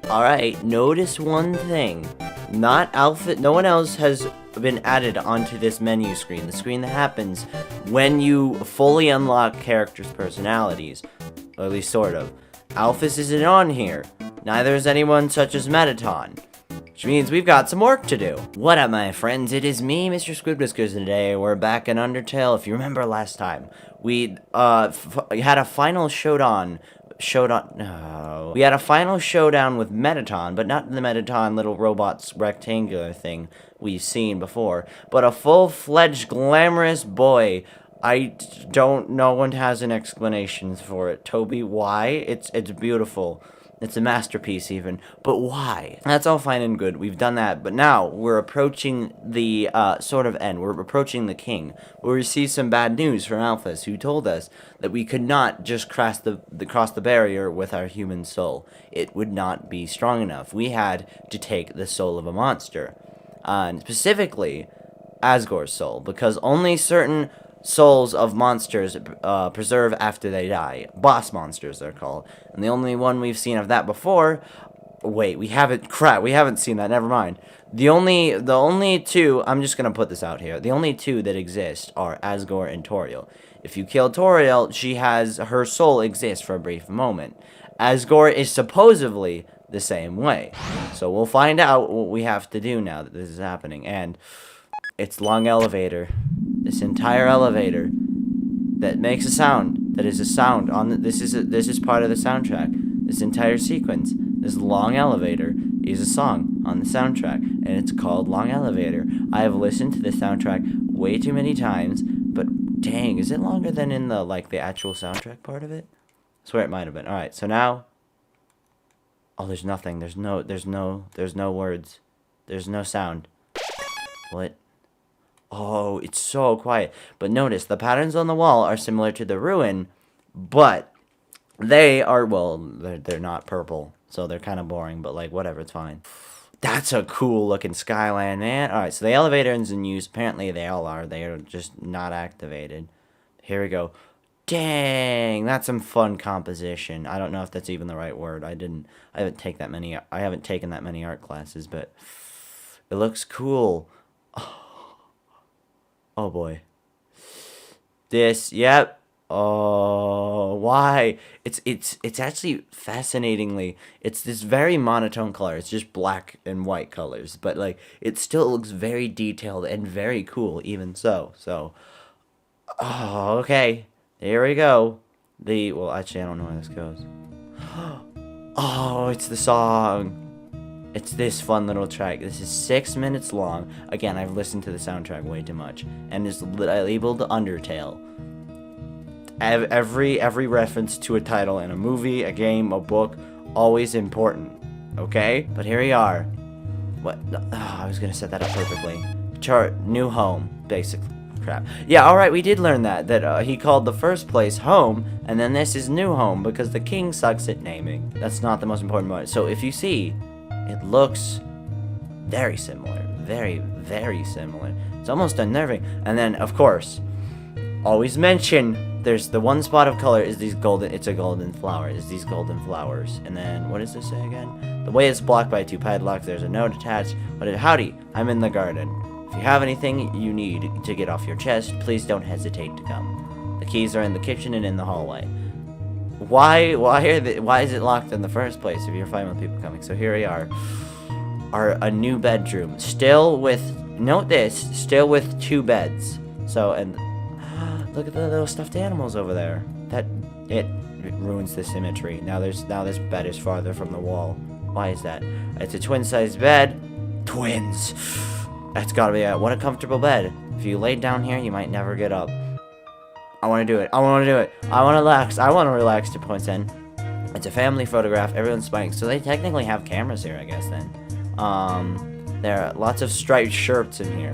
Alright, notice one thing. No one else has been added onto this menu screen. The screen that happens when you fully unlock characters' personalities. Or at least sort of. Alphys isn't on here. Neither is anyone such as Metaton. Which means we've got some work to do. What up, my friends? It is me, Mr. Squidwhiskers, and today we're back in Undertale. If you remember last time, we had a final showdown. We had a final showdown with Metaton, but not the Metaton little robot's rectangular thing we've seen before, but a full-fledged glamorous boy. No one has an explanation for it. Toby, why? It's beautiful. It's a masterpiece even. But why? That's all fine and good. We've done that. But now we're approaching the sort of end. We're approaching the king. We received some bad news from Alphys, who told us that we could not just cross the barrier with our human soul. It would not be strong enough. We had to take the soul of a monster. And specifically, Asgore's soul. Because only certain souls of monsters preserve after they die. Boss monsters, they're called. And the only one we've seen of that before... Wait, we haven't seen that, never mind. The only two... I'm just gonna put this out here. The only two that exist are Asgore and Toriel. If you kill Toriel, her soul exists for a brief moment. Asgore is supposedly the same way. So we'll find out what we have to do now that this is happening. And it's long elevator. This entire elevator that makes a sound, that is a sound on this is part of the soundtrack. This entire sequence, this long elevator, is a song on the soundtrack, and it's called Long Elevator. I have listened to the soundtrack way too many times, but dang, is it longer than in the actual soundtrack part of it? I swear it might have been. All right, so now, oh, there's nothing. There's no words. There's no sound. What? Oh, it's so quiet. But notice, the patterns on the wall are similar to the ruin, but they are, well, they're not purple, so they're kind of boring, but, whatever, it's fine. That's a cool-looking skyline, man. Alright, so the elevator is in use. Apparently, they all are. They are just not activated. Here we go. Dang, that's some fun composition. I don't know if that's even the right word. I haven't taken that many art classes, but it looks cool. Oh boy. Yep. Oh, why? It's actually fascinatingly, it's this very monotone color. It's just black and white colors, but it still looks very detailed and very cool even so. So, oh, okay. Here we go. Well, actually, I don't know where this goes. Oh, it's the song. It's this fun little track. This is 6 minutes long. Again, I've listened to the soundtrack way too much. And it's labeled Undertale. Every reference to a title in a movie, a game, a book, always important. Okay? But here we are. What? Oh, I was gonna set that up perfectly. New home, basically. Crap. Yeah, alright, we did learn that he called the first place home, and then this is new home, because the king sucks at naming. That's not the most important part. So if you see... It looks very similar. Very, very similar. It's almost unnerving. And then, of course, always mention, there's the one spot of color is it's a golden flower. Is these golden flowers. And then, what does this say again? The way it's blocked by 2 padlocks, there's a note attached. But howdy, I'm in the garden. If you have anything you need to get off your chest, please don't hesitate to come. The keys are in the kitchen and in the hallway. Why is it locked in the first place if you're fine with people coming? So here we are. A new bedroom. Still with 2 beds. So, and look at the little stuffed animals over there. It ruins the symmetry. Now this bed is farther from the wall. Why is that? It's a twin-sized bed. Twins. That's gotta be what a comfortable bed. If you lay down here, you might never get up. I want to do it. I want to relax to points in. It's a family photograph. Everyone's smiling. So they technically have cameras here, I guess, then. There are lots of striped shirts in here.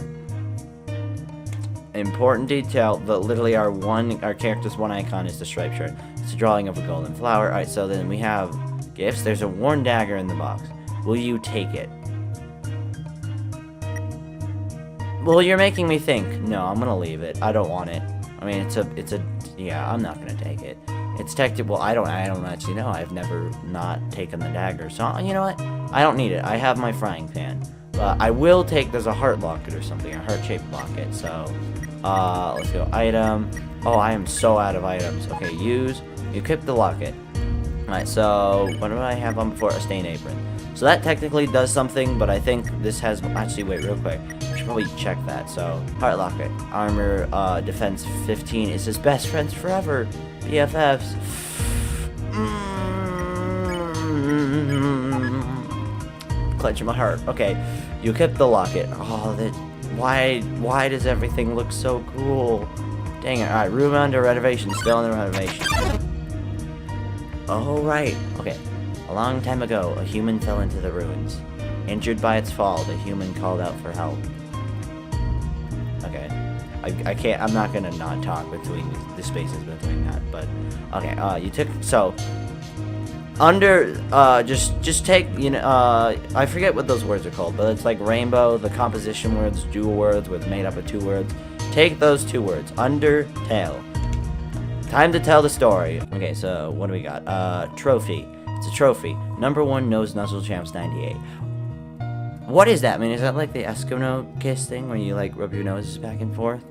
Important detail, that literally our character's one icon is the striped shirt. It's a drawing of a golden flower. Alright, so then we have gifts. There's a worn dagger in the box. Will you take it? Well, you're making me think. No, I'm gonna leave it. I don't want it. I mean, yeah, I'm not gonna take it. It's well, I don't actually know. I've never not taken the dagger. So, you know what? I don't need it. I have my frying pan. But I will take, there's a heart locket or something, a heart-shaped locket. So, let's go. Item. Oh, I am so out of items. Okay, use. Equip the locket. Alright, so, what do I have on before? A stain apron. So that technically does something, but I think this has, actually, wait, real quick. I should probably check that. So, heart locket. Armor, defense 15. It's his best friends forever. BFFs. Clenching my heart. Okay, you kept the locket. Oh, that. Why does everything look so cool? Dang it. Alright, room under renovation. Still in the renovation. Oh, right. Okay. A long time ago, a human fell into the ruins. Injured by its fall, the human called out for help. Okay. I can't, I'm not gonna not talk between the spaces between that, but, okay, you took, so, just take, you know, I forget what those words are called, but it's like rainbow, the composition words, dual words with made up of 2 words. Take those 2 words, Undertale. Time to tell the story. Okay, so, what do we got? Trophy. It's a trophy. #1 Nose Nuzzle Champs 98. What is that? I mean, is that like the Eskimo kiss thing where you like rub your noses back and forth?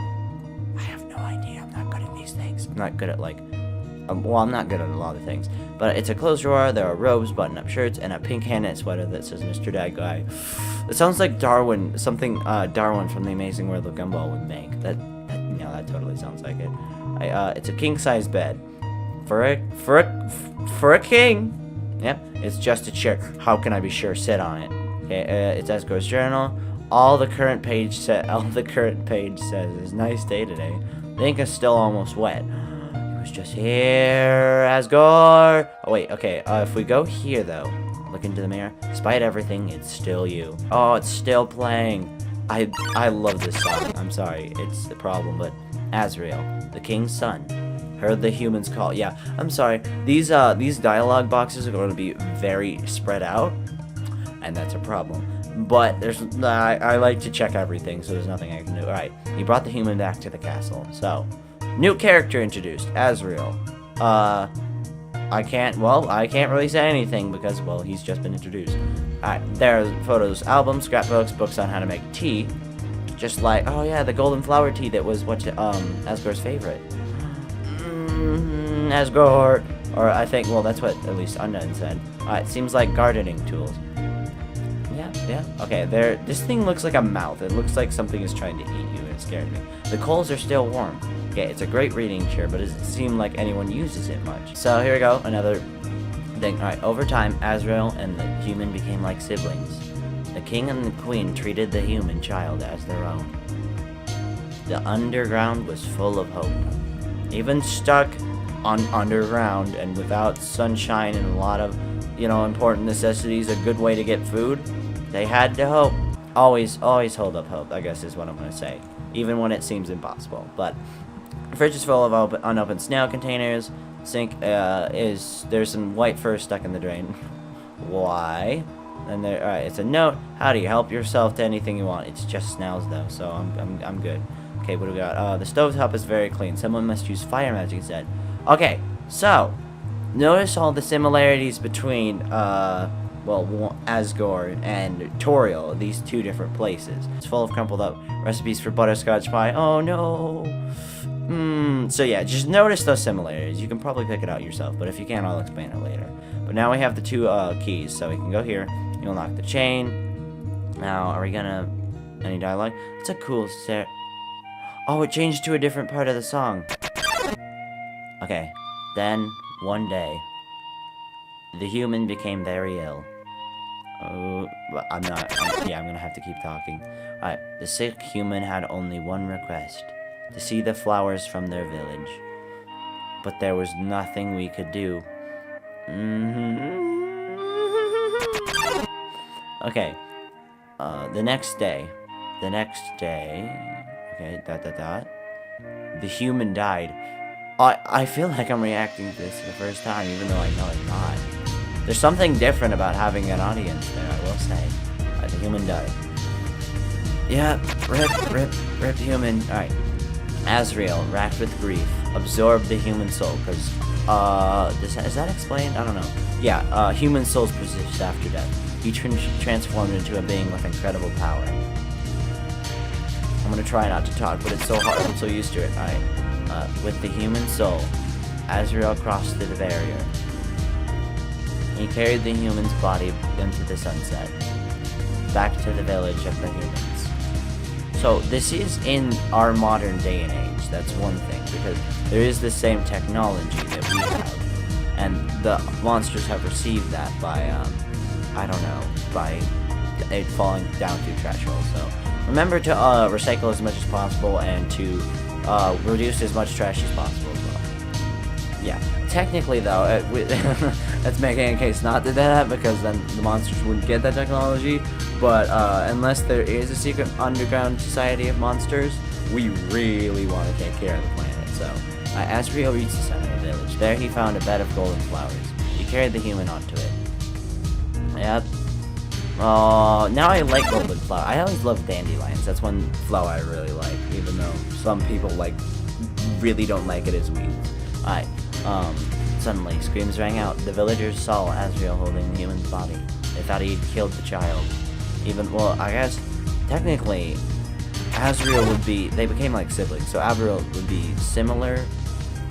I have no idea. I'm not good at these things. I'm not good at like, well, I'm not good at a lot of things. But it's a closed drawer. There are robes, button-up shirts, and a pink hand-knit sweater that says Mr. Dad Guy. It sounds like Darwin, something Darwin from The Amazing World of Gumball would make. That totally sounds like it. It's a king-size bed for a king. Yep, it's just a chair. How can I be sure? Sit on it. Okay, it's Asgore's journal. All the current page says is nice day today. The ink is still almost wet. It was just here, Asgore. Oh wait, okay. If we go here though, look into the mirror. Despite everything, it's still you. Oh, it's still playing. I love this song. I'm sorry, it's the problem, but Asriel, the king's son, heard the humans call. Yeah, I'm sorry. These dialogue boxes are going to be very spread out, and that's a problem. But there's I like to check everything, so there's nothing I can do. All right, he brought the human back to the castle. So, new character introduced, Asriel. I can't really say anything because, well, he's just been introduced. Alright, there's photos, albums, scrapbooks, books on how to make tea. Just like, oh yeah, the golden flower tea that was Asgore's favorite. Asgore. Or I think, well, that's what at least Unknown said. Alright, seems like gardening tools. Yeah. Okay, this thing looks like a mouth. It looks like something is trying to eat you, and it scared me. The coals are still warm. Okay, it's a great reading chair, but it doesn't seem like anyone uses it much. So here we go, another thing. Alright, over time, Asriel and the human became like siblings. The king and the queen treated the human child as their own. The underground was full of hope. Even stuck on underground and without sunshine and a lot of, important necessities, a good way to get food, they had to hope. Always hold up hope, I guess is what I'm going to say. Even when it seems impossible. But the fridge is full of unopened snail containers. Sink there's some white fur stuck in the drain. Why? And alright, it's a note. How do you help yourself to anything you want? It's just snails though, so I'm good. Okay, what do we got? The stovetop is very clean. Someone must use fire magic instead. Okay, so notice all the similarities between Asgore and Toriel, these 2 different places. It's full of crumpled up recipes for butterscotch pie. Oh no. So yeah, just notice those similarities. You can probably pick it out yourself, but if you can't, I'll explain it later. But now we have the 2 keys, so we can go here. You unlock the chain. Now, are we gonna... any dialogue? It's a cool set. Oh, it changed to a different part of the song. Okay. Then, one day, the human became very ill. Oh, I'm gonna have to keep talking. Alright, the sick human had only one request. To see the flowers from their village. But there was nothing we could do. Okay. The next day. Okay, ... The human died. I feel like I'm reacting to this for the first time, even though I know it's not. There's something different about having an audience there, I will say. The human died. Yeah, rip human. Alright. Asriel, racked with grief, absorbed the human soul, because Is that explained? I don't know. Yeah, human souls persist after death. Each transformed into a being with incredible power. I'm gonna try not to talk, but it's so hard. I'm so used to it. Alright. With the human soul, Asriel crossed the barrier. He carried the human's body into the sunset, back to the village of the humans. So this is in our modern day and age. That's one thing, because there is the same technology that we have, and the monsters have received that by, I don't know, by it falling down through trash holes. So remember to recycle as much as possible and to reduce as much trash as possible as well. Yeah, technically though, that's making a case not to do that, because then the monsters wouldn't get that technology. But unless there is a secret underground society of monsters, we really want to take care of the planet. So Asriel reached the center of the village. There he found a bed of golden flowers. He carried the human onto it. Yep. Now I like golden flower. I always love dandelions. That's one flower I really like, even though some people really don't like it as weeds. Alright. Suddenly screams rang out. The villagers saw Asriel holding the human's body. They thought he'd killed the child. Well, I guess technically Asriel would be. They became like siblings, so Asriel would be similar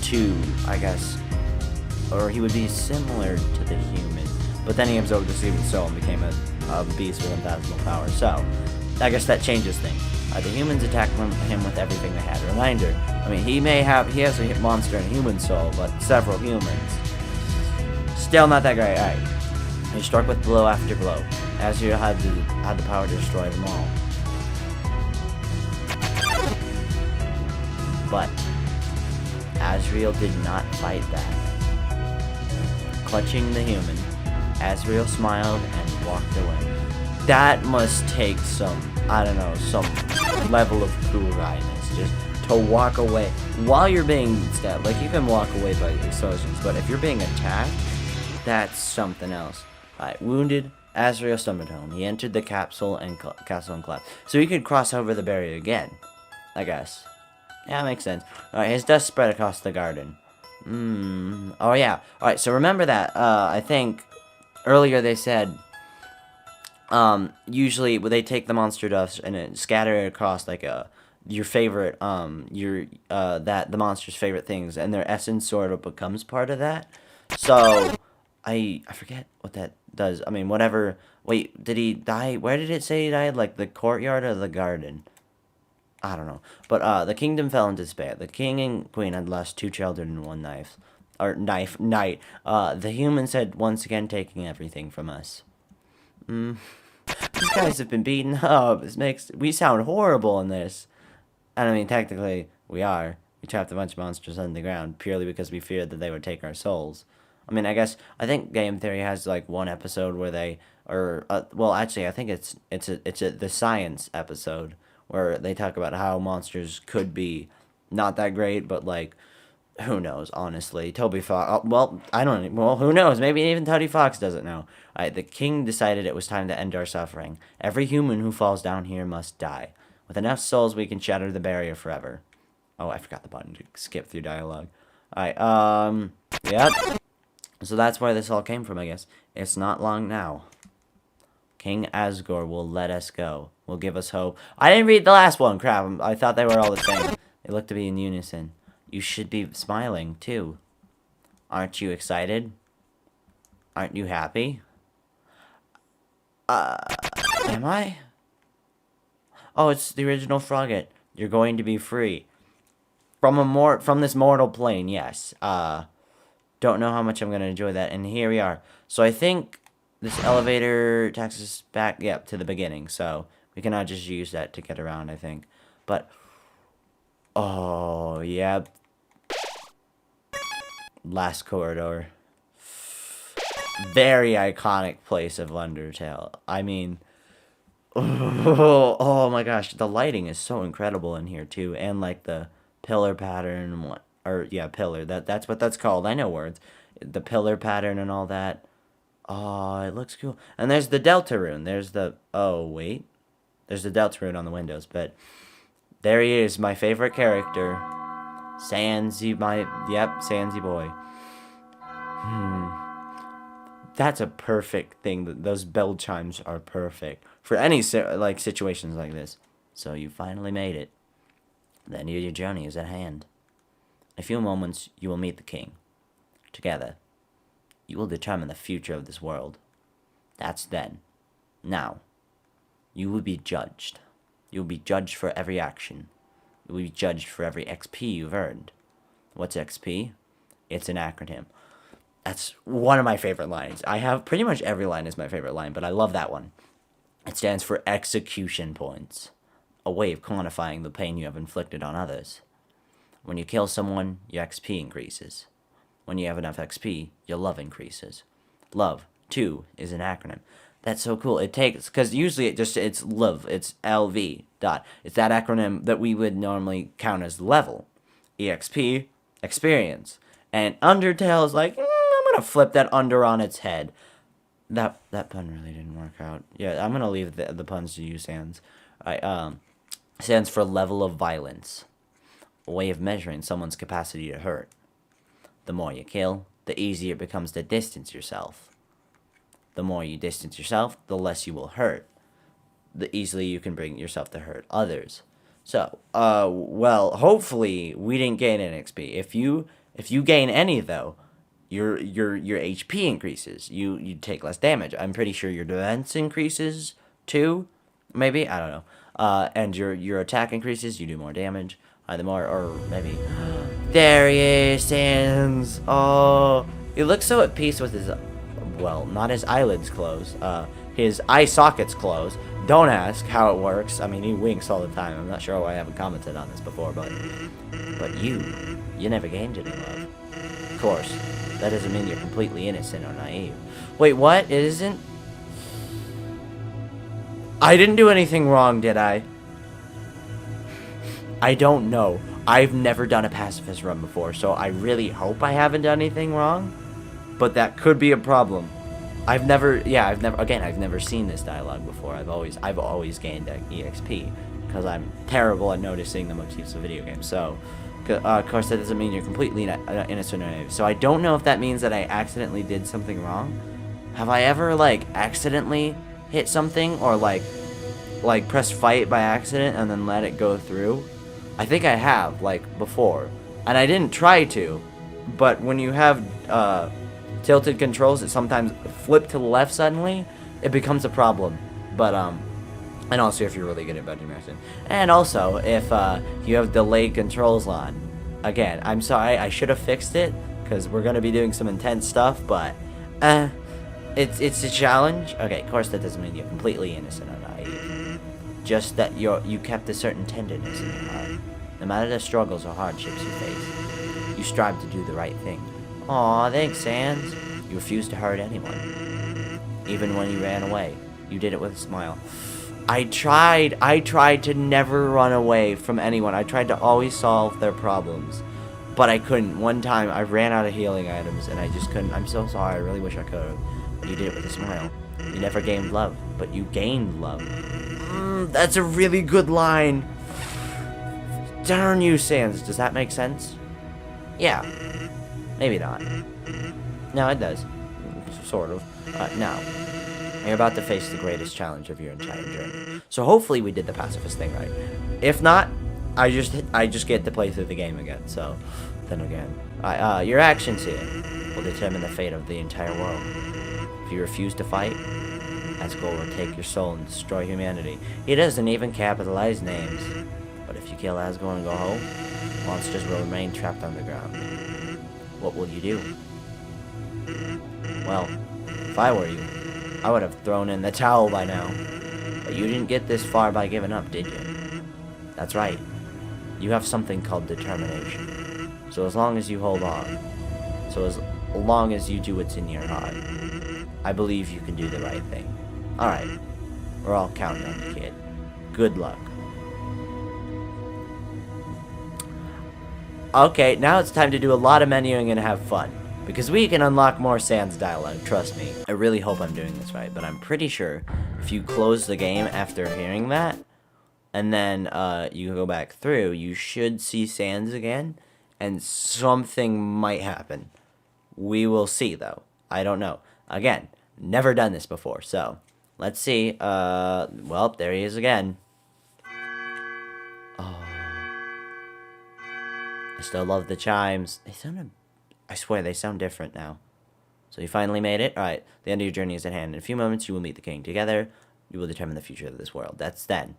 to, I guess, or he would be similar to the human. But then he absorbed the human soul and became a beast with unfathomable power. So, I guess that changes things. The humans attacked him with everything they had. Reminder, I mean, he has a monster and a human soul, but several humans. Still not that great. Alright. He struck with blow after blow. Asriel had the power to destroy them all. But Asriel did not fight back. Clutching the human, Asriel smiled and walked away. That must take some, I don't know, some level of cool guyness, just to walk away while you're being stabbed. Like, you can walk away by explosions, but if you're being attacked, that's something else. Alright, wounded, Asriel stumbled home. He entered the castle and collapsed. So he could cross over the barrier again, I guess. Yeah, that makes sense. Alright, his dust spread across the garden. Oh yeah. Alright, so remember that, I think earlier they said, usually they take the monster dust and it scatter it across like your favorite, the monster's favorite things, and their essence sort of becomes part of that. So, I forget what that does. I mean, whatever. Wait, did he die? Where did it say he died? Like the courtyard or the garden? I don't know. But, the kingdom fell into despair. The king and queen had lost 2 children and 1 knight. The humans had once again taken everything from us. These guys have been beaten up. We sound horrible in this. And I mean, technically, we are. We trapped a bunch of monsters on the ground purely because we feared that they would take our souls. I mean, I think Game Theory has like one episode where they, well, actually, I think it's the science episode where they talk about how monsters could be not that great, but like, who knows, honestly. Toby Fox, who knows? Maybe even Toby Fox doesn't know. The king decided it was time to end our suffering. Every human who falls down here must die. With enough souls, we can shatter the barrier forever. Oh, I forgot the button to skip through dialogue. Alright, yep. So that's where this all came from, I guess. It's not long now. King Asgore will let us go. Will give us hope. I didn't read the last one, crap. I thought they were all the same. They look to be in unison. You should be smiling, too. Aren't you excited? Aren't you happy? Am I? Oh, it's the original Frogget. You're going to be free. From this mortal plane, yes. Don't know how much I'm going to enjoy that. And here we are. So I think this elevator takes us back, to the beginning. So we cannot just use that to get around, I think. But, oh, yeah. Last corridor. Very iconic place of Undertale. I mean, oh my gosh, the lighting is so incredible in here too, and like the pillar pattern, pillar. That's what that's called. I know words. The pillar pattern and all that. Oh, it looks cool. And there's the Delta rune. There's the Delta rune on the windows, but there he is, my favorite character. Sansy boy. That's a perfect thing. Those bell chimes are perfect for any situations like this. So you finally made it. The end of your journey is at hand. In a few moments, you will meet the king. Together, you will determine the future of this world. That's then. Now, you will be judged. You will be judged for every action. You will be judged for every XP you've earned. What's XP? It's an acronym. That's one of my favorite lines. I have pretty much every line is my favorite line, but I love that one. It stands for execution points, a way of quantifying the pain you have inflicted on others. When you kill someone, your XP increases. When you have enough XP, your love increases. Love, too, is an acronym. That's so cool. It takes, because usually it's love. It's LV dot. It's that acronym that we would normally count as level. EXP, experience. And Undertale is like, I'm going to flip that under on its head. That pun really didn't work out. Yeah, I'm going to leave the puns to you, Sans. Stands for level of violence. A way of measuring someone's capacity to hurt. The more you kill, the easier it becomes to distance yourself. The more you distance yourself, the less you will hurt. The easily you can bring yourself to hurt others. So, well, hopefully we didn't gain an XP. If you gain any though, your HP increases. You take less damage. I'm pretty sure your defense increases too. Maybe, I don't know. And your attack increases. You do more damage. Either more or maybe. There he is, Sans. Oh, he looks so at peace with his. Well, not his eyelids closed. His eye sockets closed. Don't ask how it works. I mean, he winks all the time. I'm not sure why I haven't commented on this before, but you never gained any love. Of course, that doesn't mean you're completely innocent or naive. Wait, what? It isn't? I didn't do anything wrong, did I? I don't know. I've never done a pacifist run before, so I really hope I haven't done anything wrong. But that could be a problem. I've never seen this dialogue before. I've always gained EXP because I'm terrible at noticing the motifs of video games. So, of course, that doesn't mean you're completely innocent or naive. So I don't know if that means that I accidentally did something wrong. Have I ever accidentally hit something or like press fight by accident and then let it go through? I think I have before, and I didn't try to. But when you have tilted controls that sometimes flip to the left suddenly, it becomes a problem. But and also if you're really good at button mashing, and also if you have delayed controls on. Again, I'm sorry, I should have fixed it because we're gonna be doing some intense stuff. But it's a challenge. Okay, of course that doesn't mean you're completely innocent or naive. Just that you kept a certain tenderness in your heart. No matter the struggles or hardships you face, you strive to do the right thing. Aw, thanks, Sans. You refused to hurt anyone. Even when you ran away, you did it with a smile. I tried to never run away from anyone. I tried to always solve their problems. But I couldn't. One time, I ran out of healing items, and I just couldn't. I'm so sorry. I really wish I could have. But you did it with a smile. You never gained love, but you gained love. That's a really good line. Darn you, Sans. Does that make sense? Yeah. Maybe not. No, it does. Sort of. Now, you're about to face the greatest challenge of your entire journey. So hopefully we did the pacifist thing right. If not, I just get to play through the game again. So, then again, your actions here will determine the fate of the entire world. If you refuse to fight, Asgore will take your soul and destroy humanity. He doesn't even capitalize names. But if you kill Asgore and go home, monsters will remain trapped underground. What will you do? Well, if I were you, I would have thrown in the towel by now. But you didn't get this far by giving up, did you? That's right. You have something called determination. So as long as you hold on, so as long as you do what's in your heart, I believe you can do the right thing. Alright, we're all counting on you, kid. Good luck. Okay, now it's time to do a lot of menuing and have fun. Because we can unlock more Sans dialogue, trust me. I really hope I'm doing this right, but I'm pretty sure if you close the game after hearing that, and then you go back through, you should see Sans again, and something might happen. We will see, though. I don't know. Again, never done this before, so let's see. Well, there he is again. Oh. I still love the chimes. They sound, I swear, they sound different now. So you finally made it? Alright, the end of your journey is at hand. In a few moments, you will meet the king. Together, you will determine the future of this world. That's then.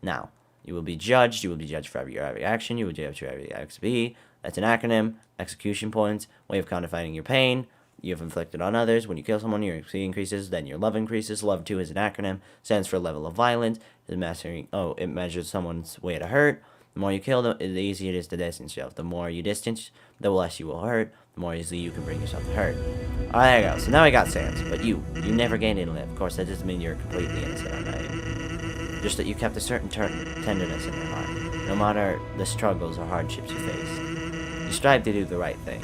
Now, you will be judged. You will be judged for every action. You will be judged for every XP. That's an acronym. Execution points. Way of quantifying your pain you have inflicted on others. When you kill someone, your XP increases. Then your love increases. Love 2 is an acronym. Stands for level of violence. It measures someone's way to hurt. The more you kill, the easier it is to distance yourself. The more you distance, the less you will hurt. The more easily you can bring yourself to hurt. Alright, there you go. So now we got Sans. But you never gained any life. Of course, that doesn't mean you're completely innocent on that. Just that you kept a certain tenderness in your heart. No matter the struggles or hardships you face. You strive to do the right thing.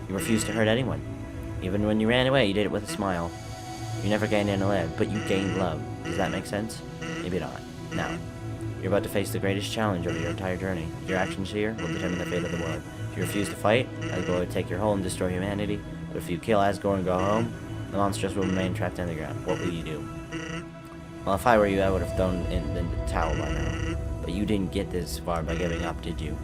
You refused to hurt anyone. Even when you ran away, you did it with a smile. You never gained any love, but you gained love. Does that make sense? Maybe not. Now, you're about to face the greatest challenge of your entire journey. Your actions here will determine the fate of the world. If you refuse to fight, Asgore will take your whole and destroy humanity. But if you kill Asgore and go home, the monsters will remain trapped underground. What will you do? Well, if I were you, I would have thrown in the towel by now. But you didn't get this far by giving up, did you?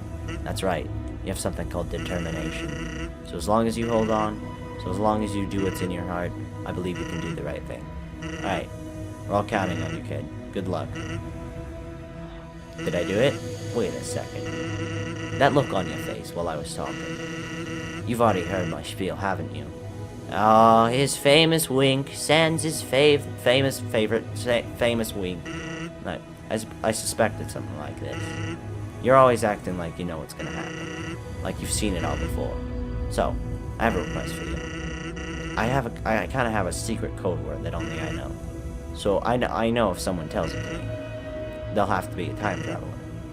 That's right. You have something called determination. So as long as you hold on, so as long as you do what's in your heart, I believe you can do the right thing. Alright. We're all counting on you, kid. Good luck. Did I do it? Wait a second. That look on your face while I was talking. You've already heard my spiel, haven't you? Oh, his famous wink. Sans' famous wink. No, I suspected something like this. You're always acting like you know what's gonna happen. Like you've seen it all before. So, I have a request for you. I kind of have a secret code word that only I know. So I know if someone tells it to me, they'll have to be a time traveler.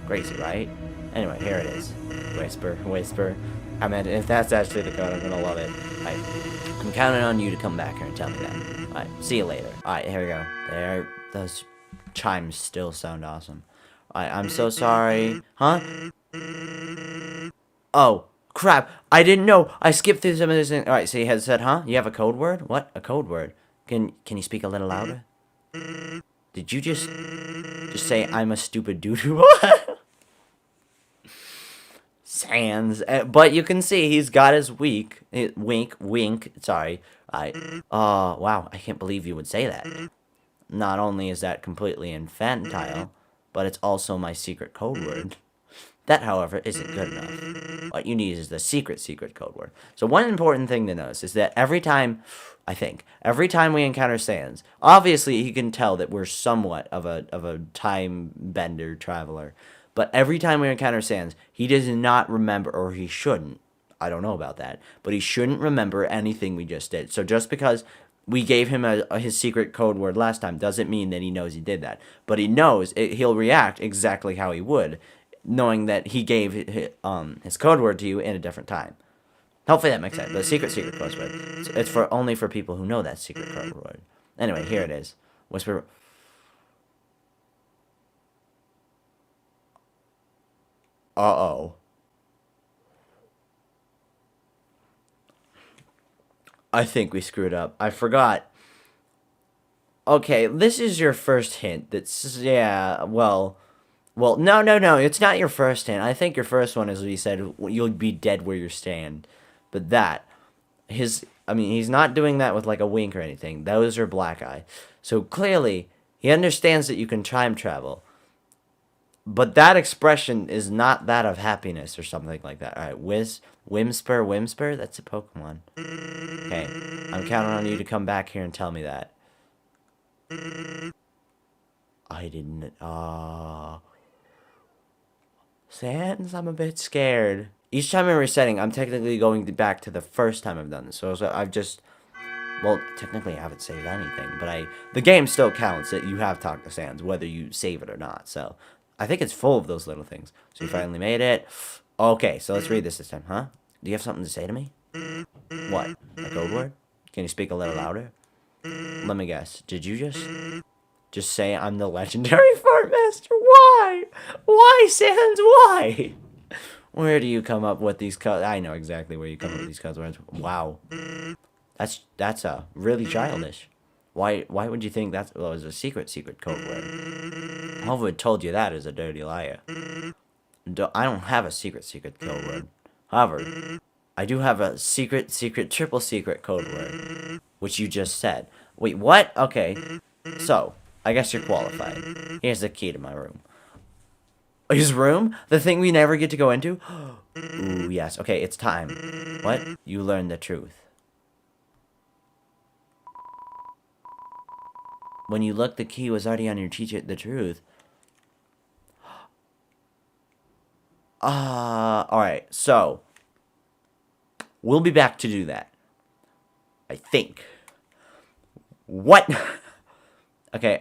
Crazy, right? Anyway, here it is. Whisper. I mean, if that's actually the code, I'm gonna love it. I'm counting on you to come back here and tell me that. Alright, see you later. Alright, here we go. There, those chimes still sound awesome. Alright, I'm so sorry. Huh? Oh, crap. I didn't know. I skipped through some of this. Alright, so he has said, huh? You have a code word? What? A code word? Can you speak a little louder? Did you just say I'm a stupid doo-doo? Sans. But you can see he's got his wink, sorry. Wow, I can't believe you would say that. Not only is that completely infantile, but it's also my secret code word. That, however, isn't good enough. What you need is the secret code word. So one important thing to notice is that every time we encounter Sans, obviously he can tell that we're somewhat of a time bender traveler. But every time we encounter Sans, he does not remember, or he shouldn't. I don't know about that. But he shouldn't remember anything we just did. So just because we gave him his secret code word last time doesn't mean that he knows he did that. But he knows he'll react exactly how he would, knowing that he gave his code word to you in a different time. Hopefully that makes sense. The secret code word. It's only for people who know that secret code word. Anyway, here it is. Whisper. Uh-oh. I think we screwed up. I forgot. Okay, this is your first hint. That's, yeah, well, no, it's not your first hint. I think your first one is what he said, you'll be dead where you stand. But he's not doing that with like a wink or anything. Those are black eye. So clearly, he understands that you can time travel. But that expression is not that of happiness or something like that. Alright, Whimper, that's a Pokemon. Okay, I'm counting on you to come back here and tell me that. I didn't, Sans, I'm a bit scared. Each time I'm resetting, I'm technically going back to the first time I've done this. So I've just, well, technically I haven't saved anything, but the game still counts that you have talked to Sans, whether you save it or not. So I think it's full of those little things. So you finally made it. Okay, so let's read this time, huh? Do you have something to say to me? What? A code word? Can you speak a little louder? Let me guess. Did you just say I'm the legendary fart master? Why? Why, Sans? Why? Where do you come up with these codes? I know exactly where you come up with these codes words. Wow. That's really childish. Why would you think that was a secret code word? Whoever had told you that is a dirty liar. I don't have a secret code word. However, I do have a secret triple secret code word, which you just said. Wait, what? Okay. So, I guess you're qualified. Here's the key to my room. His room? The thing we never get to go into? Ooh, yes. Okay, it's time. What? You learned the truth. When you looked, the key was already on your teacher. The truth. Alright, so. We'll be back to do that. I think. What? Okay,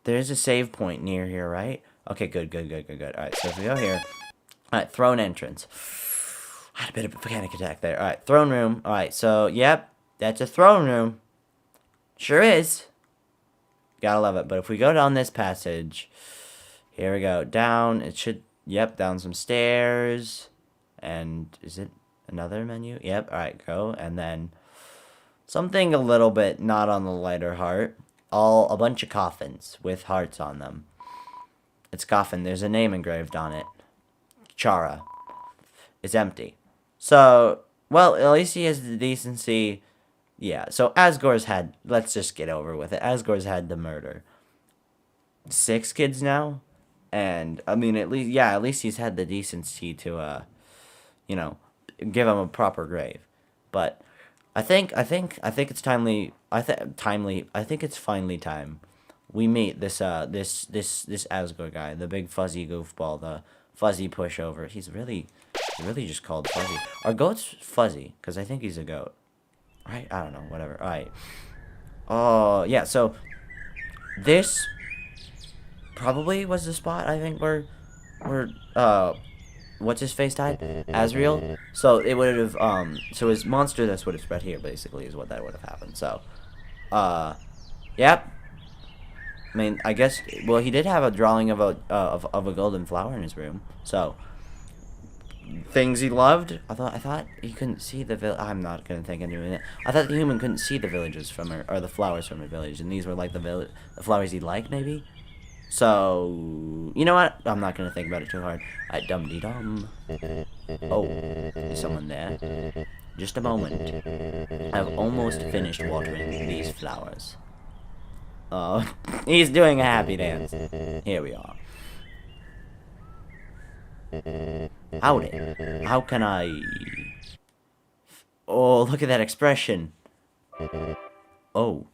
there's a save point near here, right? Okay, good. Alright, so if we go here. Alright, throne entrance. I had a bit of a panic attack there. Alright, throne room. Alright, so, yep. That's a throne room. Sure is. Gotta love it. But if we go down this passage. Here we go. Down. It should... Yep, down some stairs. And is it another menu? Yep, alright, go. And then... something a little bit not on the lighter heart. A bunch of coffins with hearts on them. It's coffin. There's a name engraved on it. Chara. It's empty. So, well, at least he has the decency. Yeah, so Asgore's had... let's just get over with it. Asgore's had the murder. 6 kids now? And, I mean, at least he's had the decency to, you know, give him a proper grave. But... I think it's timely. I think it's finally time we meet this Asgore guy, the big fuzzy goofball, the fuzzy pushover. He's really just called Fuzzy. Are goats fuzzy? Because I think he's a goat. Right? I don't know. Whatever. All right. Oh yeah. So this probably was the spot I think where what's his face died? Azrael. So it would have so his monster this would have spread here basically is what that would have happened. So yep. I mean, I guess well he did have a drawing of a golden flower in his room. So things he loved. I thought he couldn't see the I'm not gonna think of doing it. I thought the human couldn't see the villages from her or the flowers from her village, and these were like the flowers he liked maybe. So, you know what? I'm not going to think about it too hard. Dum-de-dum. Oh, is someone there? Just a moment. I've almost finished watering these flowers. Oh, he's doing a happy dance. Here we are. Howdy. How can I... Oh, look at that expression. Oh.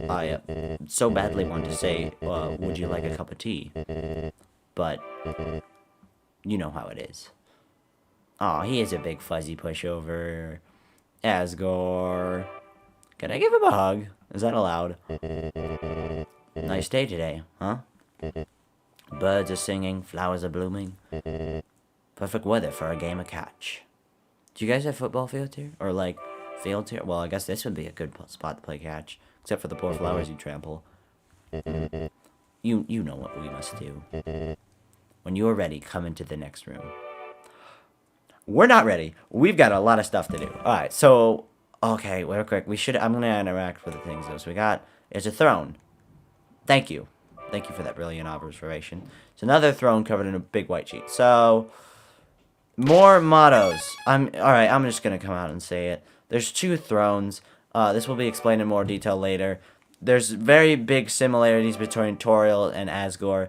I so badly want to say, would you like a cup of tea? But, you know how it is. Aw, he is a big fuzzy pushover. Asgore. Can I give him a hug? Is that allowed? Nice day today, huh? Birds are singing, flowers are blooming. Perfect weather for a game of catch. Do you guys have football fields here? Or like... fields here? Well, I guess this would be a good spot to play catch. Except for the poor flowers you trample. You know what we must do. When you are ready, come into the next room. We're not ready. We've got a lot of stuff to do. Alright, so... okay, real quick. I'm going to interact with the things, though. So we got... it's a throne. Thank you. Thank you for that brilliant observation. It's another throne covered in a big white sheet. So... more mottos. Alright, I'm just going to come out and say it. There's 2 thrones. This will be explained in more detail later. There's very big similarities between Toriel and Asgore.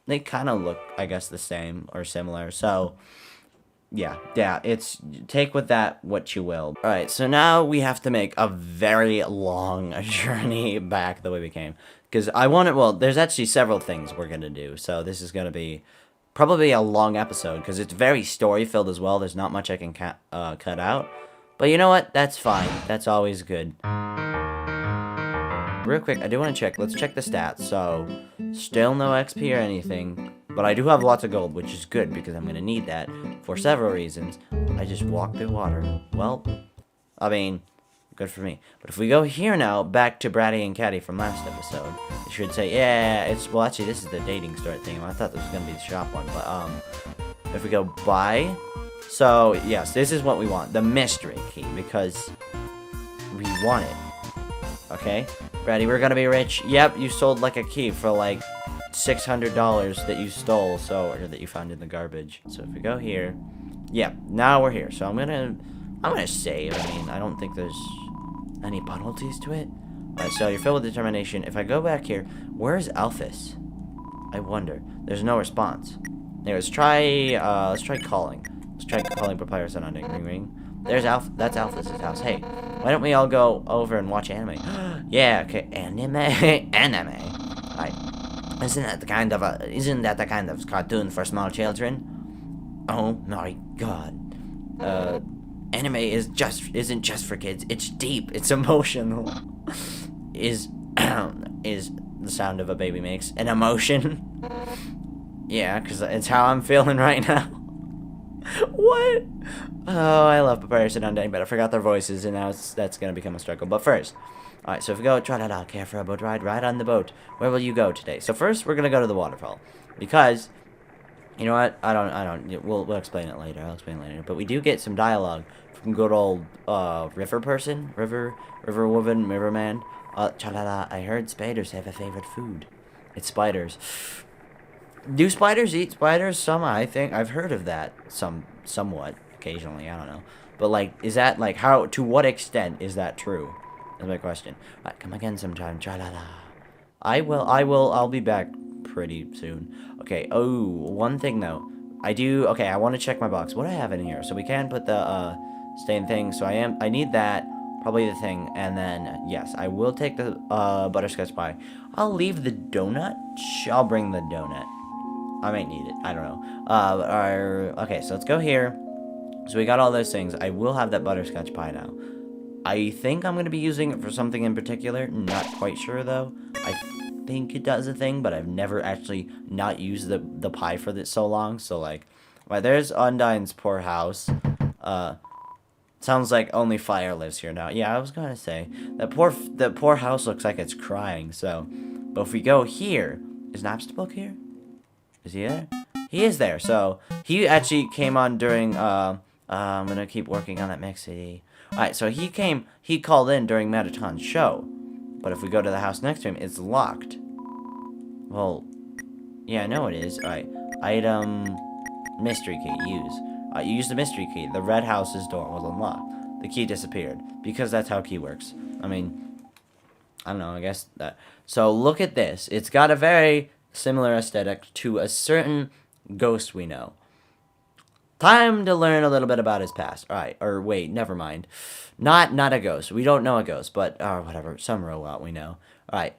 They kind of look, I guess, the same or similar. So, yeah, it's, take with that what you will. Alright, so now we have to make a very long journey back the way we came. Because there's actually several things we're going to do. So this is going to be probably a long episode because it's very story-filled as well. There's not much I can cut out. But you know what? That's fine. That's always good. Real quick, I do want to check. Let's check the stats. So, still no XP or anything. But I do have lots of gold, which is good because I'm going to need that for several reasons. I just walked through water. Well, I mean, Good for me. But if we go here now, back to Bratty and Catty from last episode, it should say, yeah, it's, well, actually, this is the dating store thing. I thought this was going to be the shop one, but, if we go buy, so, yes, this is what we want, the mystery key, because we want it, okay? Bratty, we're going to be rich. Yep, you sold, like, a key for, like, $600 that you stole, so, or that you found in the garbage. So if we go here, yep, now we're here. So I'm gonna save. I mean, I don't think there's any penalties to it. Alright, so you're filled with determination. If I go back here, where's Alphys? I wonder. There's no response. Here, let's try calling. Let's try calling Papyrus and Ring Ring. There's that's Alphys' house. Hey, why don't we all go over and watch anime? Yeah, okay, anime? Anime. Alright. Isn't that the kind of cartoon for small children? Oh my god. Anime isn't just for kids. It's deep. It's emotional. is the sound of a baby makes an emotion? Yeah, because it's how I'm feeling right now. What? Oh, I love Papyrus and Undying, but I forgot their voices, and now that's gonna become a struggle. But first, alright, so if we go, tra-la-la, care for a boat ride on the boat. Where will you go today? So first, we're gonna go to the waterfall, because, you know what? We'll explain it later. I'll explain it later. But we do get some dialogue from good old river woman, riverman. Cha-la-la, I heard spiders have a favorite food. It's spiders. Do spiders eat spiders? Some, I think. I've heard of that. Somewhat. Occasionally. I don't know. But, like, is that, like, how, to what extent is that true? That's my question. Alright, come again sometime. Cha-la-la. I'll be back pretty soon. Okay, oh, one thing, though. Okay, I want to check my box. What do I have in here? So we can put the, stain thing. So I need that. Probably the thing, and then, yes, I will take the, butterscotch pie. I'll leave the donut. I'll bring the donut. I might need it. I don't know. Okay, so let's go here. So we got all those things. I will have that butterscotch pie now. I think I'm going to be using it for something in particular. Not quite sure, though. I think it does a thing, but I've never actually not used the pie for this so long. So, like, right, there's Undyne's poor house. Sounds like only fire lives here now. Yeah, I was going to say. That poor house looks like it's crying, so. But if we go here, is Napstablook here? Is he there? He is there, so he actually came on during, I'm gonna keep working on that mix CD. Alright, so he called in during Metaton's show. But if we go to the house next to him, it's locked. Well, yeah, I know it is. Alright, item, mystery key, use. You use the mystery key. The red house's door was unlocked. The key disappeared. Because that's how key works. I mean, I don't know, I guess that. So look at this. It's got a very similar aesthetic to a certain ghost we know. Time to learn a little bit about his past. Alright, or wait, never mind. Not a ghost. We don't know a ghost, but, whatever, some robot we know. Alright.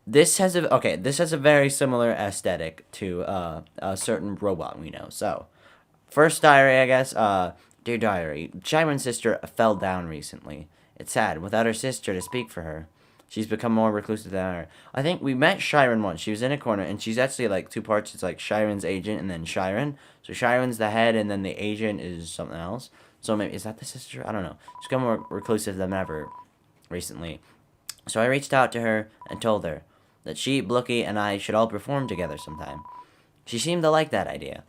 This has a very similar aesthetic to, a certain robot we know. So, first diary, I guess, dear diary, Chiron's sister fell down recently. It's sad, without her sister to speak for her. She's become more reclusive than ever. I think we met Chiron once. She was in a corner, and she's actually, like, two parts. It's, like, Chiron's agent and then Chiron. So Chiron's the head, and then the agent is something else. So maybe, is that the sister? I don't know. She's become more reclusive than ever recently. So I reached out to her and told her that she, Blookie, and I should all perform together sometime. She seemed to like that idea.